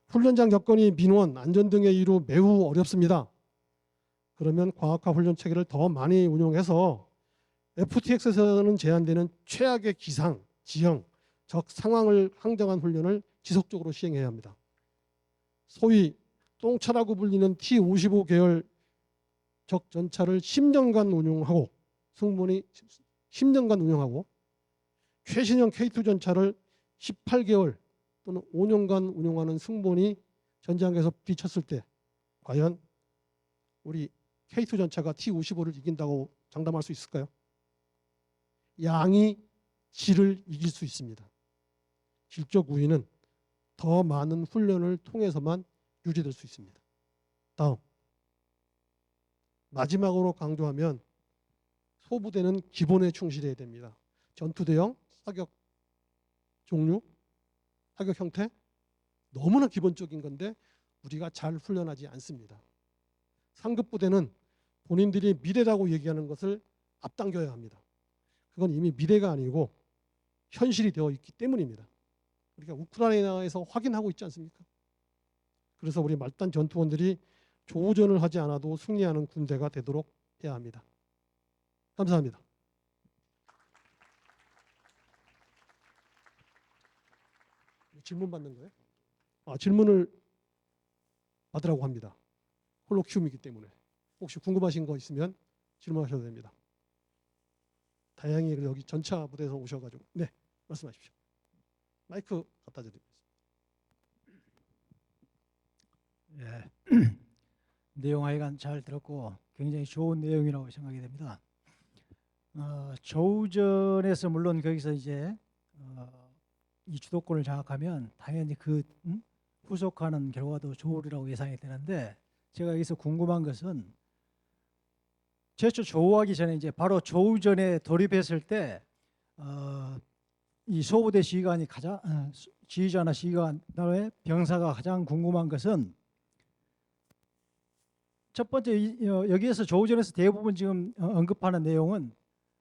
훈련장 여건이 민원, 안전 등의 이유로 매우 어렵습니다. 그러면 과학화 훈련 체계를 더 많이 운용해서 FTX에서는 제한되는 최악의 기상, 지형, 적 상황을 항정한 훈련을 지속적으로 시행해야 합니다. 소위 똥차라고 불리는 T-55 계열 적 전차를 10년간 운용하고 승무원이 10년간 운용하고 최신형 K2 전차를 18개월 또는 5년간 운용하는 승무원이 전장에서 부딪혔을 때 과연 우리 K2 전차가 T-55를 이긴다고 장담할 수 있을까요? 양이 질을 이길 수 있습니다. 질적 우위는 더 많은 훈련을 통해서만 유지될 수 있습니다. 다음. 마지막으로 강조하면 소부대는 기본에 충실해야 됩니다. 전투 대형, 사격 종류, 사격 형태 너무나 기본적인 건데 우리가 잘 훈련하지 않습니다. 상급 부대는 본인들이 미래라고 얘기하는 것을 앞당겨야 합니다. 그건 이미 미래가 아니고 현실이 되어 있기 때문입니다. 우리가 우크라이나에서 확인하고 있지 않습니까? 그래서 우리 말단 전투원들이 조전을 하지 않아도 승리하는 군대가 되도록 해야 합니다. 감사합니다. 질문 받는 거예요? 질문을 받으라고 합니다. 홀로큐움이기 때문에 혹시 궁금하신 거 있으면 질문하셔도 됩니다. 다행히 여기 전차 부대에서 오셔가지고 네 말씀하십시오. 마이크 갖다 드리겠습니다. 예. 내용 하여간 잘 들었고 굉장히 좋은 내용이라고 생각이 됩니다. 조우전에서 물론 거기서 이제 이 주도권을 장악하면 당연히 그 후속하는 결과도 좋으리라고 예상이 되는데 제가 여기서 궁금한 것은 최초 조우하기 전에 이제 바로 조우전에 돌입했을 때 이 소부대 지휘관이 가장 지휘자나 지휘관의 병사가 가장 궁금한 것은 첫 번째 여기에서 조우전에서 대부분 지금 언급하는 내용은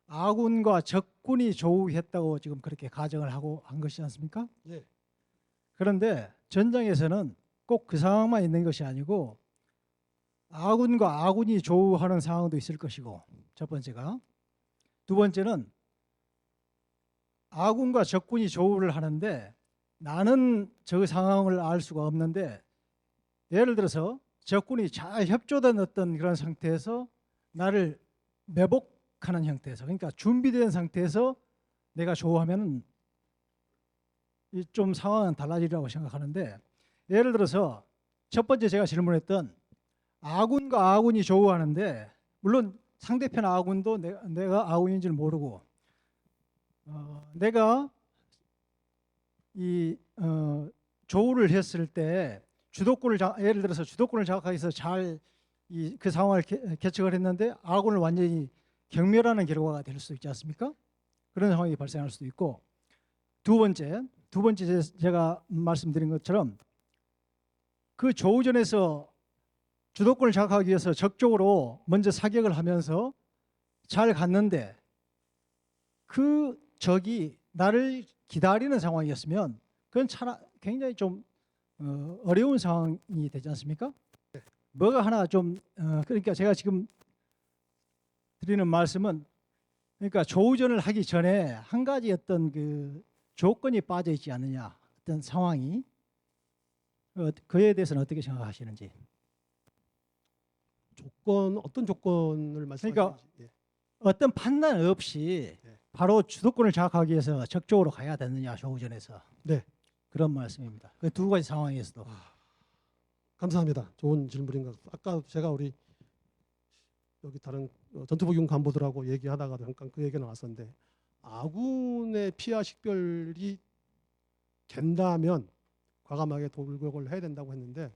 아군과 적군이 조우했다고 지금 그렇게 가정을 하고 한 것이지 않습니까? 네. 그런데 전장에서는 꼭 그 상황만 있는 것이 아니고 아군과 아군이 조우하는 상황도 있을 것이고 첫 번째가 두 번째는 아군과 적군이 조우를 하는데 나는 저 상황을 알 수가 없는데 예를 들어서 적군이 잘 협조된 어떤 그런 상태에서 나를 매복하는 형태에서 그러니까 준비된 상태에서 내가 조우하면은 좀 상황은 달라지리라고 생각하는데 예를 들어서 첫 번째 제가 질문했던 아군과 아군이 조우하는데 물론 상대편 아군도 내가 아군인지를 모르고 내가 이 조우를 했을 때 주도권을 예를 들어서 주도권을 장악하기 위해서 잘 그 상황을 개척을 했는데 아군을 완전히 경멸하는 결과가 될 수 있지 않습니까? 그런 상황이 발생할 수도 있고 두 번째 제가 말씀드린 것처럼 그 조우전에서 주도권을 장악하기 위해서 적극적으로 먼저 사격을 하면서 잘 갔는데 그 적이 나를 기다리는 상황이었으면 그건 굉장히 좀 어려운 상황이 되지 않습니까? 뭐가 하나 좀 그러니까 제가 지금 드리는 말씀은 그러니까 조우전을 하기 전에 한 가지 어떤 그 조건이 빠져 있지 않느냐 어떤 상황이 그에 대해서는 어떻게 생각하시는지. 어떤 조건을 말씀하시는지. 그러니까 어떤 판단 없이 네. 바로 주도권을 장악하기 위해서 적극적으로 가야 되느냐 조우전에서. 네. 그런 말씀입니다. 그 두 가지 상황에서도. 감사합니다. 좋은 질문인 것 같습니다. 아까 제가 우리 여기 다른 전투복용 간부들하고 얘기하다가도 잠깐 그 얘기가 나왔었는데 아군의 피하 식별이 된다면 과감하게 돌격을 해야 된다고 했는데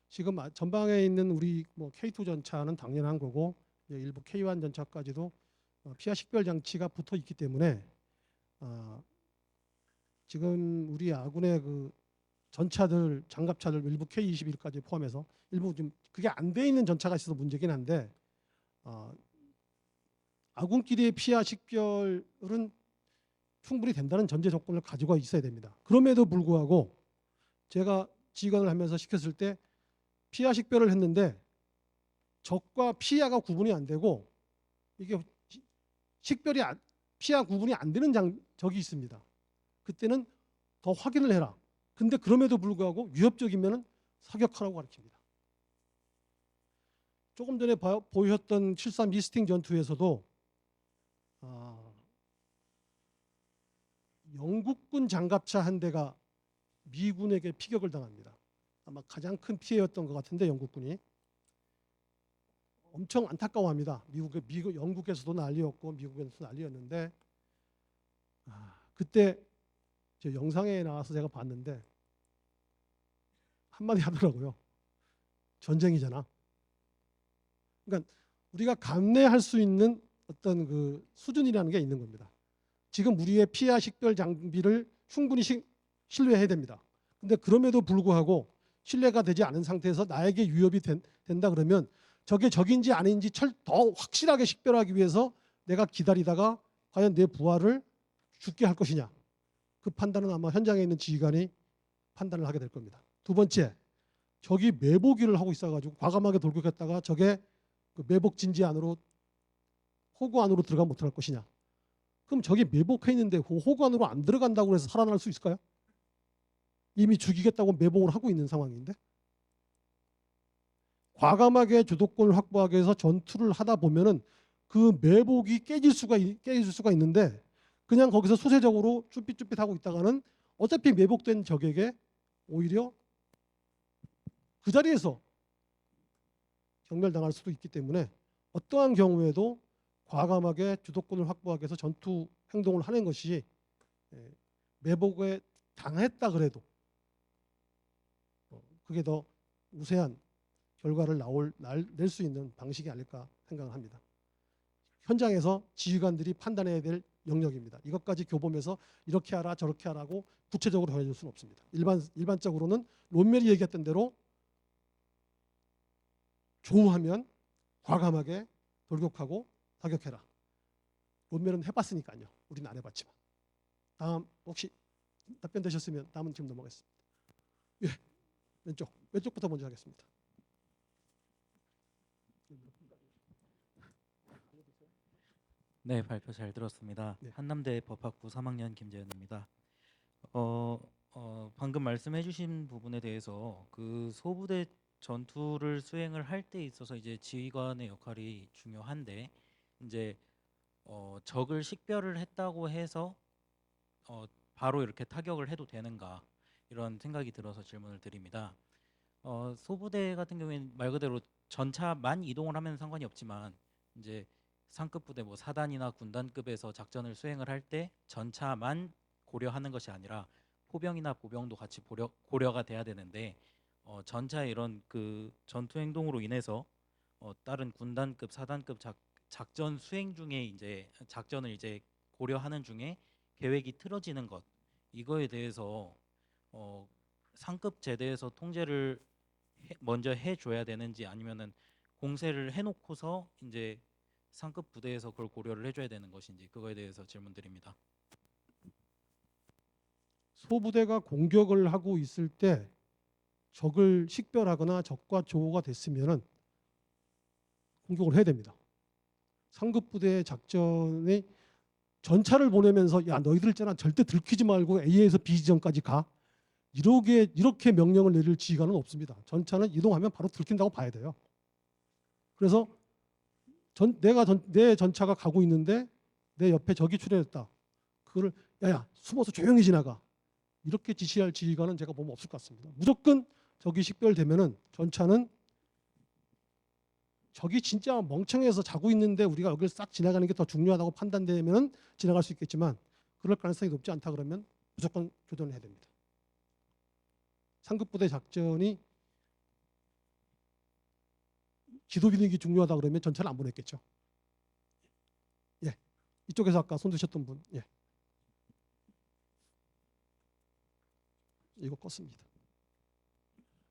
지금 전방에 있는 우리 뭐 K2 전차는 당연한 거고 일부 K1 전차까지도 피하 식별 장치가 붙어 있기 때문에 지금 우리 아군의 그 전차들 장갑차들 일부 K21까지 포함해서 일부 좀 그게 안 돼 있는 전차가 있어서 문제긴 한데 아군끼리의 피하 식별은 충분히 된다는 전제 조건을 가지고 있어야 됩니다. 그럼에도 불구하고 제가 지휘관을 하면서 시켰을 때 피하 식별을 했는데 적과 피하가 구분이 안 되고 이게 피하 구분이 안 되는 적이 있습니다. 그때는 더 확인을 해라. 근데 그럼에도 불구하고 위협적이면 사격하라고 가르칩니다. 조금 전에 보셨던 73 미스팅 전투에서도 영국군 장갑차 한 대가 미군에게 피격을 당합니다. 아마 가장 큰 피해였던 것 같은데 영국군이 엄청 안타까워합니다. 영국에서도 난리였고 미국에서도 난리였는데 그때 저 영상에 나와서 제가 봤는데 한마디 하더라고요. 전쟁이잖아. 그러니까 우리가 감내할 수 있는 어떤 그 수준이라는 게 있는 겁니다. 지금 우리의 피하 식별 장비를 충분히 신뢰해야 됩니다. 근데 그럼에도 불구하고 신뢰가 되지 않은 상태에서 나에게 위협이 된다 그러면 저게 적인지 아닌지 더 확실하게 식별하기 위해서 내가 기다리다가 과연 내 부하를 죽게 할 것이냐. 그 판단은 아마 현장에 있는 지휘관이 판단을 하게 될 겁니다. 두 번째, 적이 매복기를 하고 있어가지고 과감하게 돌격했다가 적의 그 매복 진지 안으로 호구 안으로 들어가면 어떡할 것이냐. 그럼 적이 매복해 있는데 그 호구 안으로 안 들어간다고 해서 살아날 수 있을까요? 이미 죽이겠다고 매복을 하고 있는 상황인데 과감하게 주도권을 확보하기 위해서 전투를 하다 보면은 그 매복이 깨질 수가 있는데 그냥 거기서 수세적으로 쭈삣쭈삣 하고 있다가는 어차피 매복된 적에게 오히려 그 자리에서 경멸당할 수도 있기 때문에 어떠한 경우에도 과감하게 주도권을 확보하기 위해서 전투 행동을 하는 것이 매복에 당했다 그래도 그게 더 우세한 결과를 낼 수 있는 방식이 아닐까 생각을 합니다. 현장에서 지휘관들이 판단해야 될 영역입니다. 이것까지 교범해서 이렇게 하라 저렇게 하라고 구체적으로 정해줄 수는 없습니다. 일반적으로는 론멜이 얘기했던 대로 조우하면 과감하게 돌격하고 타격해라. 론멜은 해봤으니까요. 우리는 안 해봤지만. 다음 혹시 답변 되셨으면 다음은 지금 넘어가겠습니다. 예, 왼쪽부터 먼저 하겠습니다. 네, 발표 잘 들었습니다. 네. 한남대 법학부 3학년 김재현입니다. 방금 말씀해주신 부분에 대해서 그 소부대 전투를 수행을 할 때 있어서 이제 지휘관의 역할이 중요한데 이제 적을 식별을 했다고 해서 바로 이렇게 타격을 해도 되는가 이런 생각이 들어서 질문을 드립니다. 소부대 같은 경우에는 말 그대로 전차만 이동을 하면 상관이 없지만 이제 상급 부대 뭐 사단이나 군단급에서 작전을 수행을 할 때 전차만 고려하는 것이 아니라 포병이나 보병도 같이 고려가 돼야 되는데 전차의 이런 그 전투 행동으로 인해서 다른 군단급, 사단급 작전 수행 중에 이제 작전을 이제 고려하는 중에 계획이 틀어지는 것 이거에 대해서 상급 제대에서 통제를 먼저 해줘야 되는지 아니면은 공세를 해놓고서 이제 상급 부대에서 그걸 고려를 해줘야 되는 것인지 그거에 대해서 질문드립니다. 소부대가 공격을 하고 있을 때 적을 식별하거나 적과 조우가 됐으면은 공격을 해야 됩니다. 상급 부대의 작전이 전차를 보내면서 야 너희들 있잖아 절대 들키지 말고 A에서 B 지점까지 가 이렇게 명령을 내릴 지휘관은 없습니다. 전차는 이동하면 바로 들킨다고 봐야 돼요. 그래서 내 전차가 가고 있는데 내 옆에 적이 출현했다. 그거를 야야 숨어서 조용히 지나가. 이렇게 지시할 지휘관은 제가 보면 없을 것 같습니다. 무조건 적이 식별되면은 전차는 적이 진짜 멍청해서 자고 있는데 우리가 여기를 싹 지나가는 게 더 중요하다고 판단되면은 지나갈 수 있겠지만 그럴 가능성이 높지 않다 그러면 무조건 교전을 해야 됩니다. 상급 부대 작전이 지도 비능이 중요하다 그러면 전차를 안 보냈겠죠. 예, 이쪽에서 아까 손 드셨던 분, 예, 이거 껐습니다.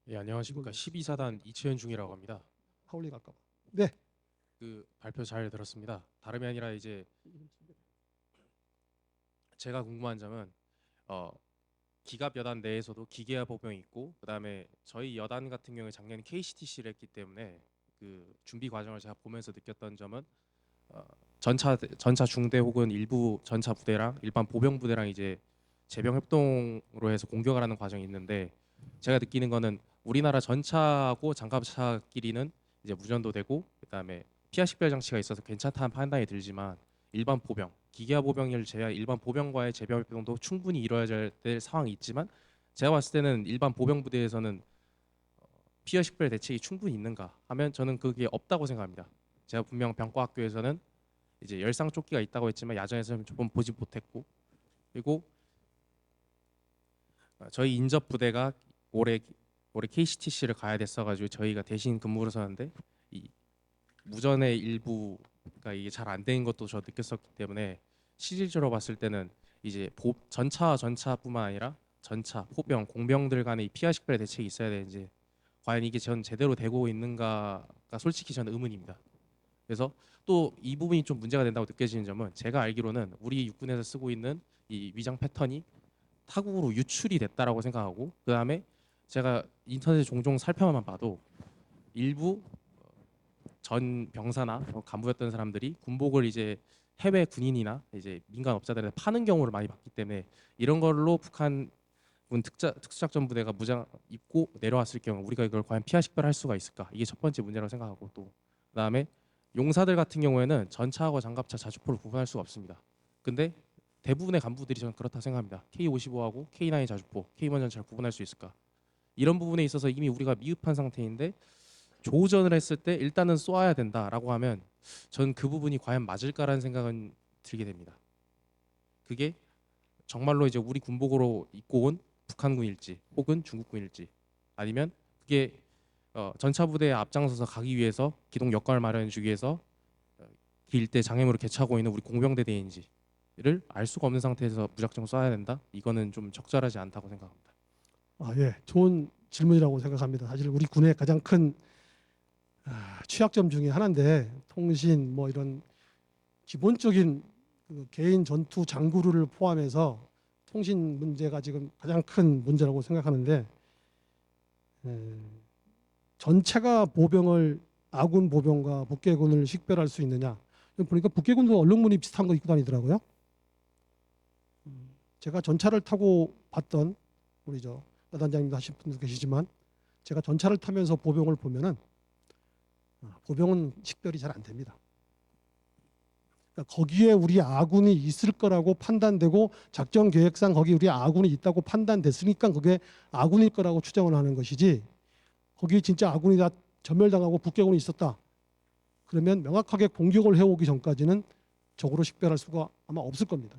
예, 안녕하십니까. 12사단 이채현 중이라고 합니다. 하울리 갈까 봐. 네, 그 발표 잘 들었습니다. 다름이 아니라 이제 제가 궁금한 점은 기갑 여단 내에서도 기계화 보병이 있고 그다음에 저희 여단 같은 경우에 작년에 KCTC를 했기 때문에 그 준비 과정을 제가 보면서 느꼈던 점은 전차 중대 혹은 일부 전차 부대랑 일반 보병 부대랑 이제 제병 협동으로 해서 공격을 하는 과정이 있는데 제가 느끼는 거는 우리나라 전차하고 장갑차끼리는 이제 무전도 되고 그다음에 피하 식별 장치가 있어서 괜찮다는 판단이 들지만 일반 보병, 기계화 보병을 제외한 일반 보병과의 제병 협동도 충분히 이루어져야 될 상황이 있지만 제가 봤을 때는 일반 보병 부대에서는 피하 식별 대책이 충분히 있는가 하면 저는 그게 없다고 생각합니다. 제가 분명 병과학교에서는 이제 열상 조끼가 있다고 했지만 야전에서는 조금 보지 못했고 그리고 저희 인접 부대가 올해 KCTC를 가야 됐어가지고 저희가 대신 근무를 서는데 이 무전의 일부가 이게 잘 안 되는 것도 저 느꼈었기 때문에 실질적으로 봤을 때는 이제 전차뿐만 아니라 전차, 포병, 공병들 간의 피하 식별 대책이 있어야 되는지 과연 이게 전 제대로 되고 있는가가 솔직히 저는 의문입니다. 그래서 또 이 부분이 좀 문제가 된다고 느껴지는 점은 제가 알기로는 우리 육군에서 쓰고 있는 이 위장 패턴이 타국으로 유출이 됐다라고 생각하고 그다음에 제가 인터넷에 종종 살펴만 봐도 일부 전 병사나 간부였던 사람들이 군복을 이제 해외 군인이나 이제 민간 업자들한테 파는 경우를 많이 봤기 때문에 이런 걸로 북한군 특수작전 부대가 무장 입고 내려왔을 경우 우리가 이걸 과연 피하 식별할 수가 있을까? 이게 첫 번째 문제라고 생각하고 또 그다음에 용사들 같은 경우에는 전차하고 장갑차, 자주포를 구분할 수가 없습니다. 근데 대부분의 간부들이 저는 그렇다 생각합니다. K55하고 K9 자주포, K1 전차를 구분할 수 있을까? 이런 부분에 있어서 이미 우리가 미흡한 상태인데 조전을 했을 때 일단은 쏘아야 된다라고 하면 전 그 부분이 과연 맞을까라는 생각은 들게 됩니다. 그게 정말로 이제 우리 군복으로 입고 온 북한군일지 혹은 중국군일지 아니면 그게 전차 부대에 앞장서서 가기 위해서 기동 역광을 마련해 주기 위해서 그 일대 장애물을 개차고 있는 우리 공병대대인지를 알 수가 없는 상태에서 무작정 쏴야 된다? 이거는 좀 적절하지 않다고 생각합니다. 예, 좋은 질문이라고 생각합니다. 사실 우리 군의 가장 큰 취약점 중에 하나인데 통신 뭐 이런 기본적인 그 개인 전투 장구류를 포함해서 통신 문제가 지금 가장 큰 문제라고 생각하는데 전체가 보병을 아군 보병과 북괴군을 식별할 수 있느냐? 보니까 북괴군도 얼룩무늬 비슷한 거 입고 다니더라고요. 제가 전차를 타고 봤던 우리 여단장님도 하신 분도 계시지만 제가 전차를 타면서 보병을 보면은 보병은 식별이 잘 안 됩니다. 그러니까 거기에 우리 아군이 있을 거라고 판단되고 작전 계획상 거기 우리 아군이 있다고 판단됐으니까 그게 아군일 거라고 추정을 하는 것이지 거기 진짜 아군이 다 전멸당하고 북괴군이 있었다. 그러면 명확하게 공격을 해오기 전까지는 적으로 식별할 수가 아마 없을 겁니다.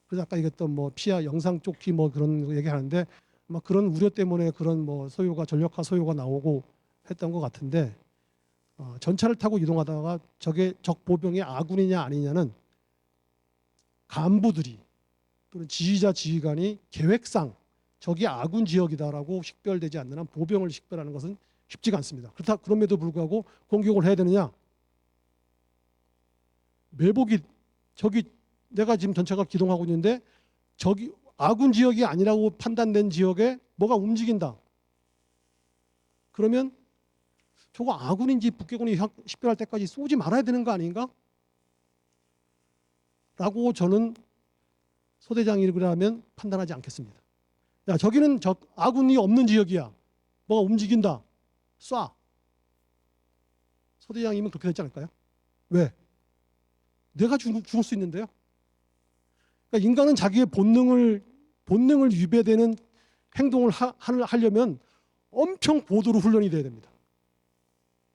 그래서 아까 얘기했던 뭐 피아 영상 쫓기 뭐 그런 거 얘기하는데 아마 그런 우려 때문에 그런 뭐 소요가 전력화 소요가 나오고 했던 것 같은데 전차를 타고 이동하다가 적의 적 보병이 아군이냐 아니냐는 간부들이 또는 지휘자 지휘관이 계획상 적이 아군 지역이다라고 식별되지 않는 한 보병을 식별하는 것은 쉽지가 않습니다. 그럼에도 불구하고 공격을 해야 되느냐? 매복이 저기 내가 지금 전차가 기동하고 있는데 저기 아군 지역이 아니라고 판단된 지역에 뭐가 움직인다. 그러면 저거 아군인지 북괴군이 식별할 때까지 쏘지 말아야 되는 거 아닌가? 라고 저는 소대장이라면 판단하지 않겠습니다. 야, 저기는 아군이 없는 지역이야. 뭐가 움직인다. 쏴. 소대장이면 그렇게 되지 않을까요? 왜? 내가 죽을 수 있는데요. 그러니까 인간은 자기의 본능을 위배되는 행동을 하려면 엄청 고도로 훈련이 돼야 됩니다.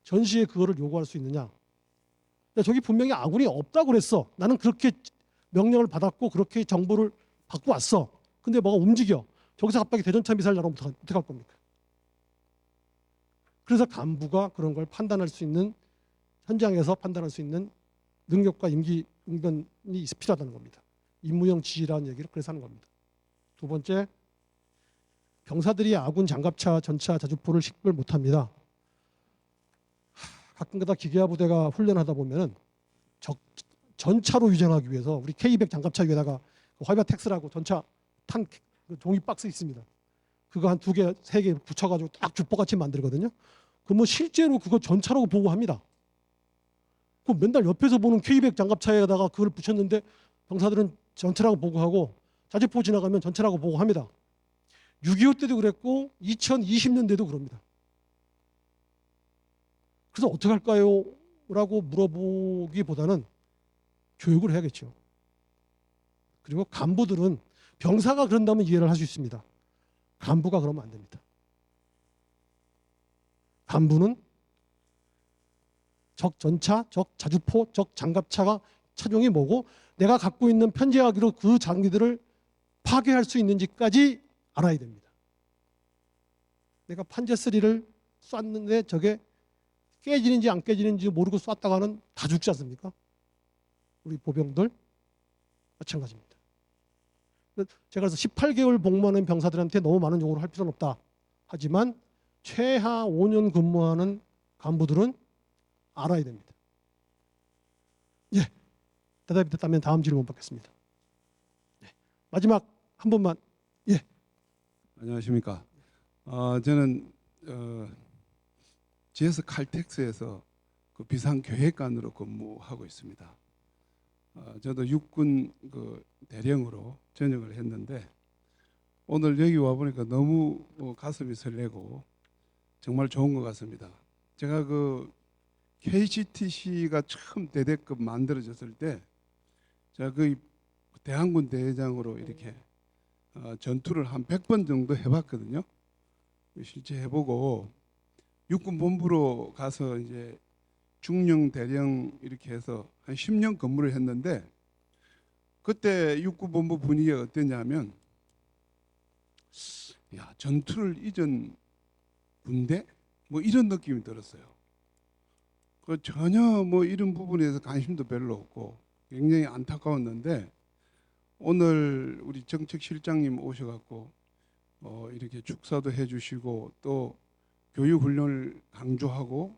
전시에 그거를 요구할 수 있느냐? 야, 저기 분명히 아군이 없다고 그랬어. 나는 그렇게 명령을 받았고 그렇게 정보를 받고 왔어. 근데 뭐가 움직여. 저기서 갑자기 대전차 미사일 날아오면 어떡할 겁니까? 그래서 간부가 그런 걸 판단할 수 있는 현장에서 판단할 수 있는 능력과 임기응변이 필요하다는 겁니다. 임무형 지휘라는 얘기를 그래서 하는 겁니다. 두 번째, 병사들이 아군 장갑차, 전차, 자주포를 식별 못합니다. 가끔가다 기계화 부대가 훈련하다 보면은 전차로 유전하기 위해서 우리 K200 장갑차 위에다가 화이바텍스라고 전차 탄 종이 박스 있습니다. 그거 한 2개, 3개 붙여가지고 딱 주포같이 만들거든요. 그럼 뭐 실제로 그거 전차라고 보고합니다. 그 맨날 옆에서 보는 K200 장갑차에다가 그걸 붙였는데 병사들은 전차라고 보고하고 자주포 지나가면 전차라고 보고합니다. 6.25 때도 그랬고 2020년대도 그럽니다. 그래서 어떻게 할까요? 라고 물어보기보다는 교육을 해야겠죠. 그리고 간부들은 병사가 그런다면 이해를 할 수 있습니다. 간부가 그러면 안 됩니다. 간부는 적 전차, 적 자주포, 적 장갑차가 차종이 뭐고 내가 갖고 있는 편제하기로 그 장비들을 파괴할 수 있는지까지 알아야 됩니다. 내가 판제3를 쐈는데 저게 깨지는지 안 깨지는지 모르고 쐈다가는 다 죽지 않습니까? 우리 보병들 마찬가지입니다. 제가 그래서 18개월 복무하는 병사들한테 너무 많은 요구를 할 필요는 없다. 하지만 최하 5년 근무하는 간부들은 알아야 됩니다. 예, 대답이 됐다면 다음 질문 받겠습니다. 예, 마지막 한 번만. 예. 안녕하십니까. 저는 GS 칼텍스에서 그 비상계획관으로 근무하고 있습니다. 저도 육군 그 대령으로 전역을 했는데 오늘 여기 와 보니까 너무 가슴이 설레고 정말 좋은 것 같습니다. 제가 그 KCTC가 처음 대대급 만들어졌을 때 제가 그 대한군 대장으로 이렇게 전투를 한 100번 정도 해봤거든요. 실제 해보고 육군 본부로 가서 이제 중령 대령 이렇게 해서 한 10년 근무를 했는데 그때 육군 본부 분위기가 어땠냐면 야, 전투를 잊은 군대 뭐 이런 느낌이 들었어요. 그 전혀 뭐 이런 부분에서 관심도 별로 없고 굉장히 안타까웠는데 오늘 우리 정책실장님 오셔갖고 이렇게 축사도 해주시고 또 교육훈련을 강조하고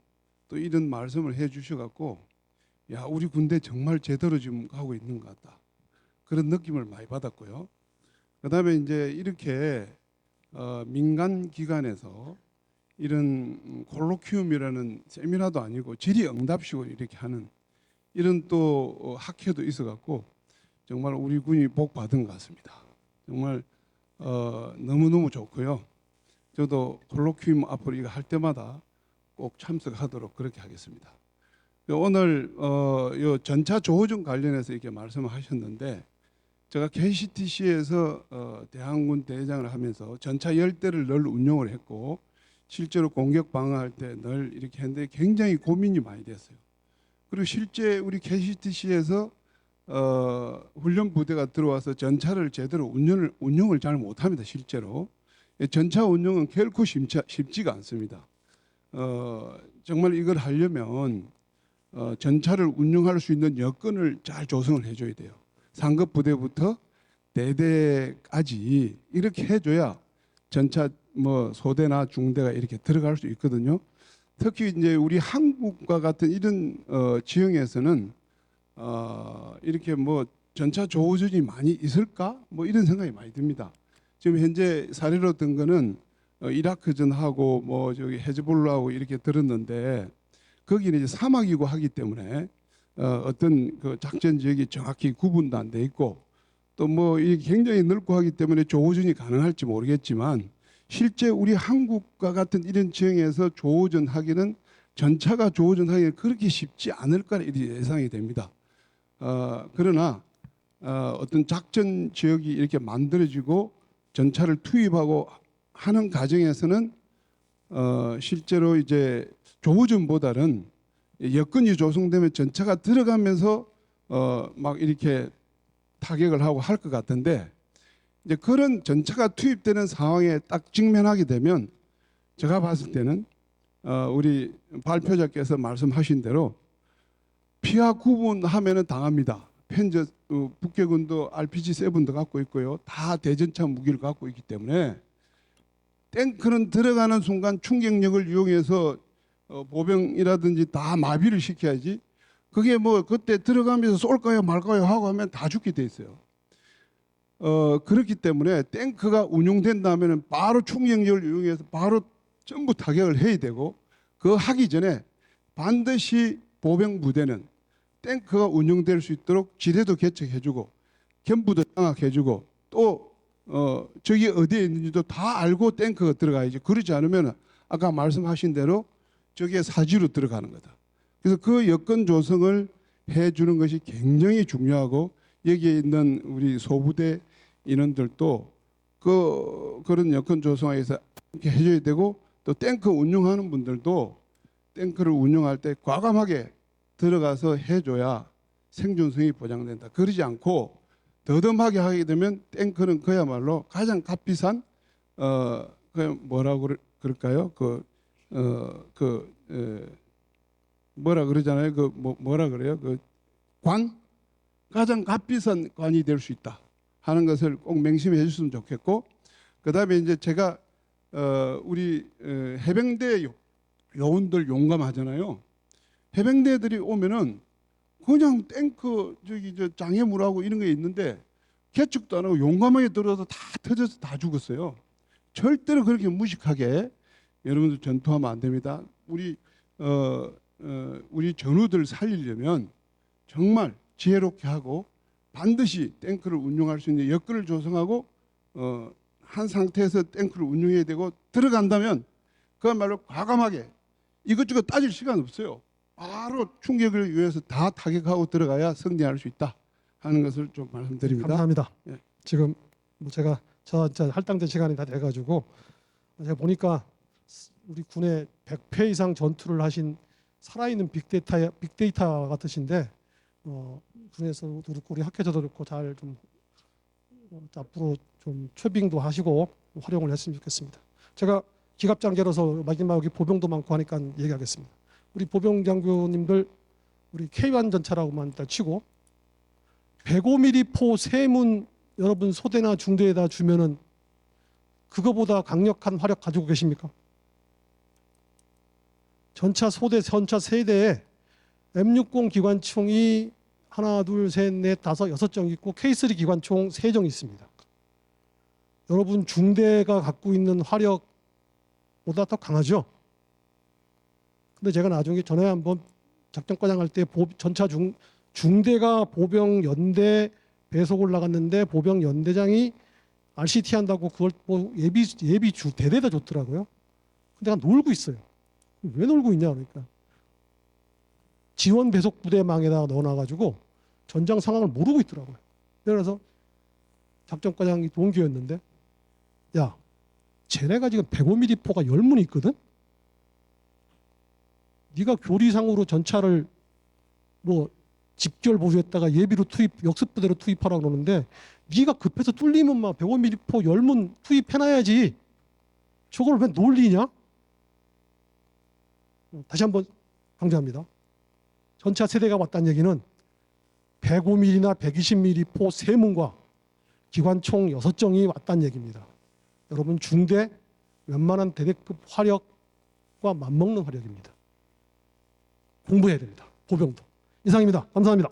또 이런 말씀을 해주셔갖고 야, 우리 군대 정말 제대로 지금 가고 있는 것 같다, 그런 느낌을 많이 받았고요. 그다음에 이제 이렇게 민간 기관에서 이런 콜로퀴움이라는 세미나도 아니고 질의응답식으로 이렇게 하는 이런 또 학회도 있어갖고 정말 우리 군이 복 받은 것 같습니다. 정말 너무너무 좋고요. 저도 콜로퀴움 앞으로 이거 할 때마다 꼭 참석하도록 그렇게 하겠습니다. 오늘 요 전차 조호전 관련해서 이렇게 말씀을 하셨는데 제가 KCTC에서 대항군 대장을 하면서 전차 10대를 늘 운용을 했고 실제로 공격 방어할 때 늘 이렇게 했는데 굉장히 고민이 많이 됐어요. 그리고 실제 우리 KCTC에서 훈련 부대가 들어와서 전차를 제대로 운용을 잘 못합니다. 실제로 전차 운용은 결코 쉽지가 않습니다. 정말 이걸 하려면 전차를 운용할 수 있는 여건을 잘 조성을 해줘야 돼요. 상급 부대부터 대대까지 이렇게 해줘야 전차 뭐 소대나 중대가 이렇게 들어갈 수 있거든요. 특히 이제 우리 한국과 같은 이런 지형에서는 이렇게 뭐 전차 조우전이 많이 있을까? 뭐 이런 생각이 많이 듭니다. 지금 현재 사례로 든 거는 이라크전하고 뭐 저기 헤즈볼라하고 이렇게 들었는데 거기는 이제 사막이고 하기 때문에 어떤 그 작전 지역이 정확히 구분도 안 돼 있고 또 뭐 굉장히 넓고 하기 때문에 조우전이 가능할지 모르겠지만 실제 우리 한국과 같은 이런 지형에서 조우전 하기는 전차가 조우전 하기는 그렇게 쉽지 않을 거라 예상이 됩니다. 그러나 어떤 작전 지역이 이렇게 만들어지고 전차를 투입하고 하는 과정에서는 실제로 이제 조우전보다는 여건이 조성되면 전차가 들어가면서 막 이렇게 타격을 하고 할 것 같은데 이제 그런 전차가 투입되는 상황에 딱 직면하게 되면 제가 봤을 때는 우리 발표자께서 말씀하신 대로 피하 구분하면은 당합니다. 현재 북해군도 RPG-7도 갖고 있고요. 다 대전차 무기를 갖고 있기 때문에 탱크는 들어가는 순간 충격력을 이용해서 보병이라든지 다 마비를 시켜야지 그게 뭐 그때 들어가면서 쏠까요 말까요 하고 하면 다 죽게 돼 있어요. 그렇기 때문에 탱크가 운용된다면 바로 충격력을 이용해서 바로 전부 타격을 해야 되고 그 하기 전에 반드시 보병 부대는 탱크가 운용될 수 있도록 지뢰도 개척해주고 견부도 장악해주고 또 저기 어디에 있는지도 다 알고 탱크가 들어가야지. 그러지 않으면 아까 말씀하신 대로 저기에 사지로 들어가는 거다. 그래서 그 여건 조성을 해주는 것이 굉장히 중요하고 여기에 있는 우리 소부대 인원들도 그런 여건 조성에서 이렇게 해줘야 되고 또 탱크 운용하는 분들도 탱크를 운용할 때 과감하게 들어가서 해줘야 생존성이 보장된다. 그러지 않고 더듬하게 하게 되면 탱크는 그야말로 가장 값비싼 그 뭐라고 그럴까요? 뭐라 그러잖아요. 뭐라 그래요? 가장 값비싼 관이 될 수 있다 하는 것을 꼭 명심해 주셨으면 좋겠고 그다음에 이제 제가 우리 해병대 요원들 용감하잖아요. 해병대들이 오면은 그냥 탱크 저기 장애물하고 이런 게 있는데 개척도 안 하고 용감하게 들어서 다 터져서 다 죽었어요. 절대로 그렇게 무식하게 여러분들 전투하면 안 됩니다. 우리 전우들 살리려면 정말 지혜롭게 하고 반드시 탱크를 운용할 수 있는 여건을 조성하고 한 상태에서 탱크를 운용해야 되고 들어간다면 그야말로 과감하게 이것저것 따질 시간 없어요. 바로 충격을 위해서 다 타격하고 들어가야 승리할 수 있다 하는 것을 좀 말씀드립니다. 감사합니다. 예. 지금 뭐 제가 저 할당된 시간이 다 돼가지고 제가 보니까 우리 군의 100회 이상 전투를 하신 살아있는 빅데이터 같으신데 군에서도 그렇고 우리 학회에서도 그렇고 잘 좀 앞으로 좀 최빙도 하시고 활용을 했으면 좋겠습니다. 제가 기갑장교로서 마지막 여기 보병도 많고 하니까 얘기하겠습니다. 우리 보병 장교님들 우리 K1 전차라고만 일단 치고 105mm 포 3문 여러분 소대나 중대에다 주면은 그거보다 강력한 화력 가지고 계십니까? 전차 소대, 전차 세대에 M60 기관총이 하나, 둘, 셋, 넷, 다섯, 6정 있고 K3 기관총 3정 있습니다. 여러분 중대가 갖고 있는 화력보다 더 강하죠? 근데 제가 나중에 전에 한번 작전과장 할 때 전차 중대가 보병 연대 배속을 나갔는데 보병 연대장이 RCT 한다고 그걸 뭐 예비 대대다 줬더라고요. 근데 내가 놀고 있어요. 왜 놀고 있냐 그러니까 지원 배속 부대망에다가 넣어놔가지고 전장 상황을 모르고 있더라고요. 그래서 작전과장이 동기였는데 야 쟤네가 지금 105mm 포가 10문 있거든. 네가 교리상으로 전차를 뭐 집결 보수했다가 예비로 투입 역습 부대로 투입하라고 그러는데 네가 급해서 뚫리면 막 105mm 포 10문 투입해놔야지. 저걸 왜 놀리냐? 다시 한번 강조합니다. 전차 세대가 왔다는 얘기는 105mm나 120mm 포 3문과 기관총 6정이 왔다는 얘기입니다. 여러분 중대 웬만한 대대급 화력과 맞먹는 화력입니다. 공부해야 됩니다. 보병도. 이상입니다. 감사합니다.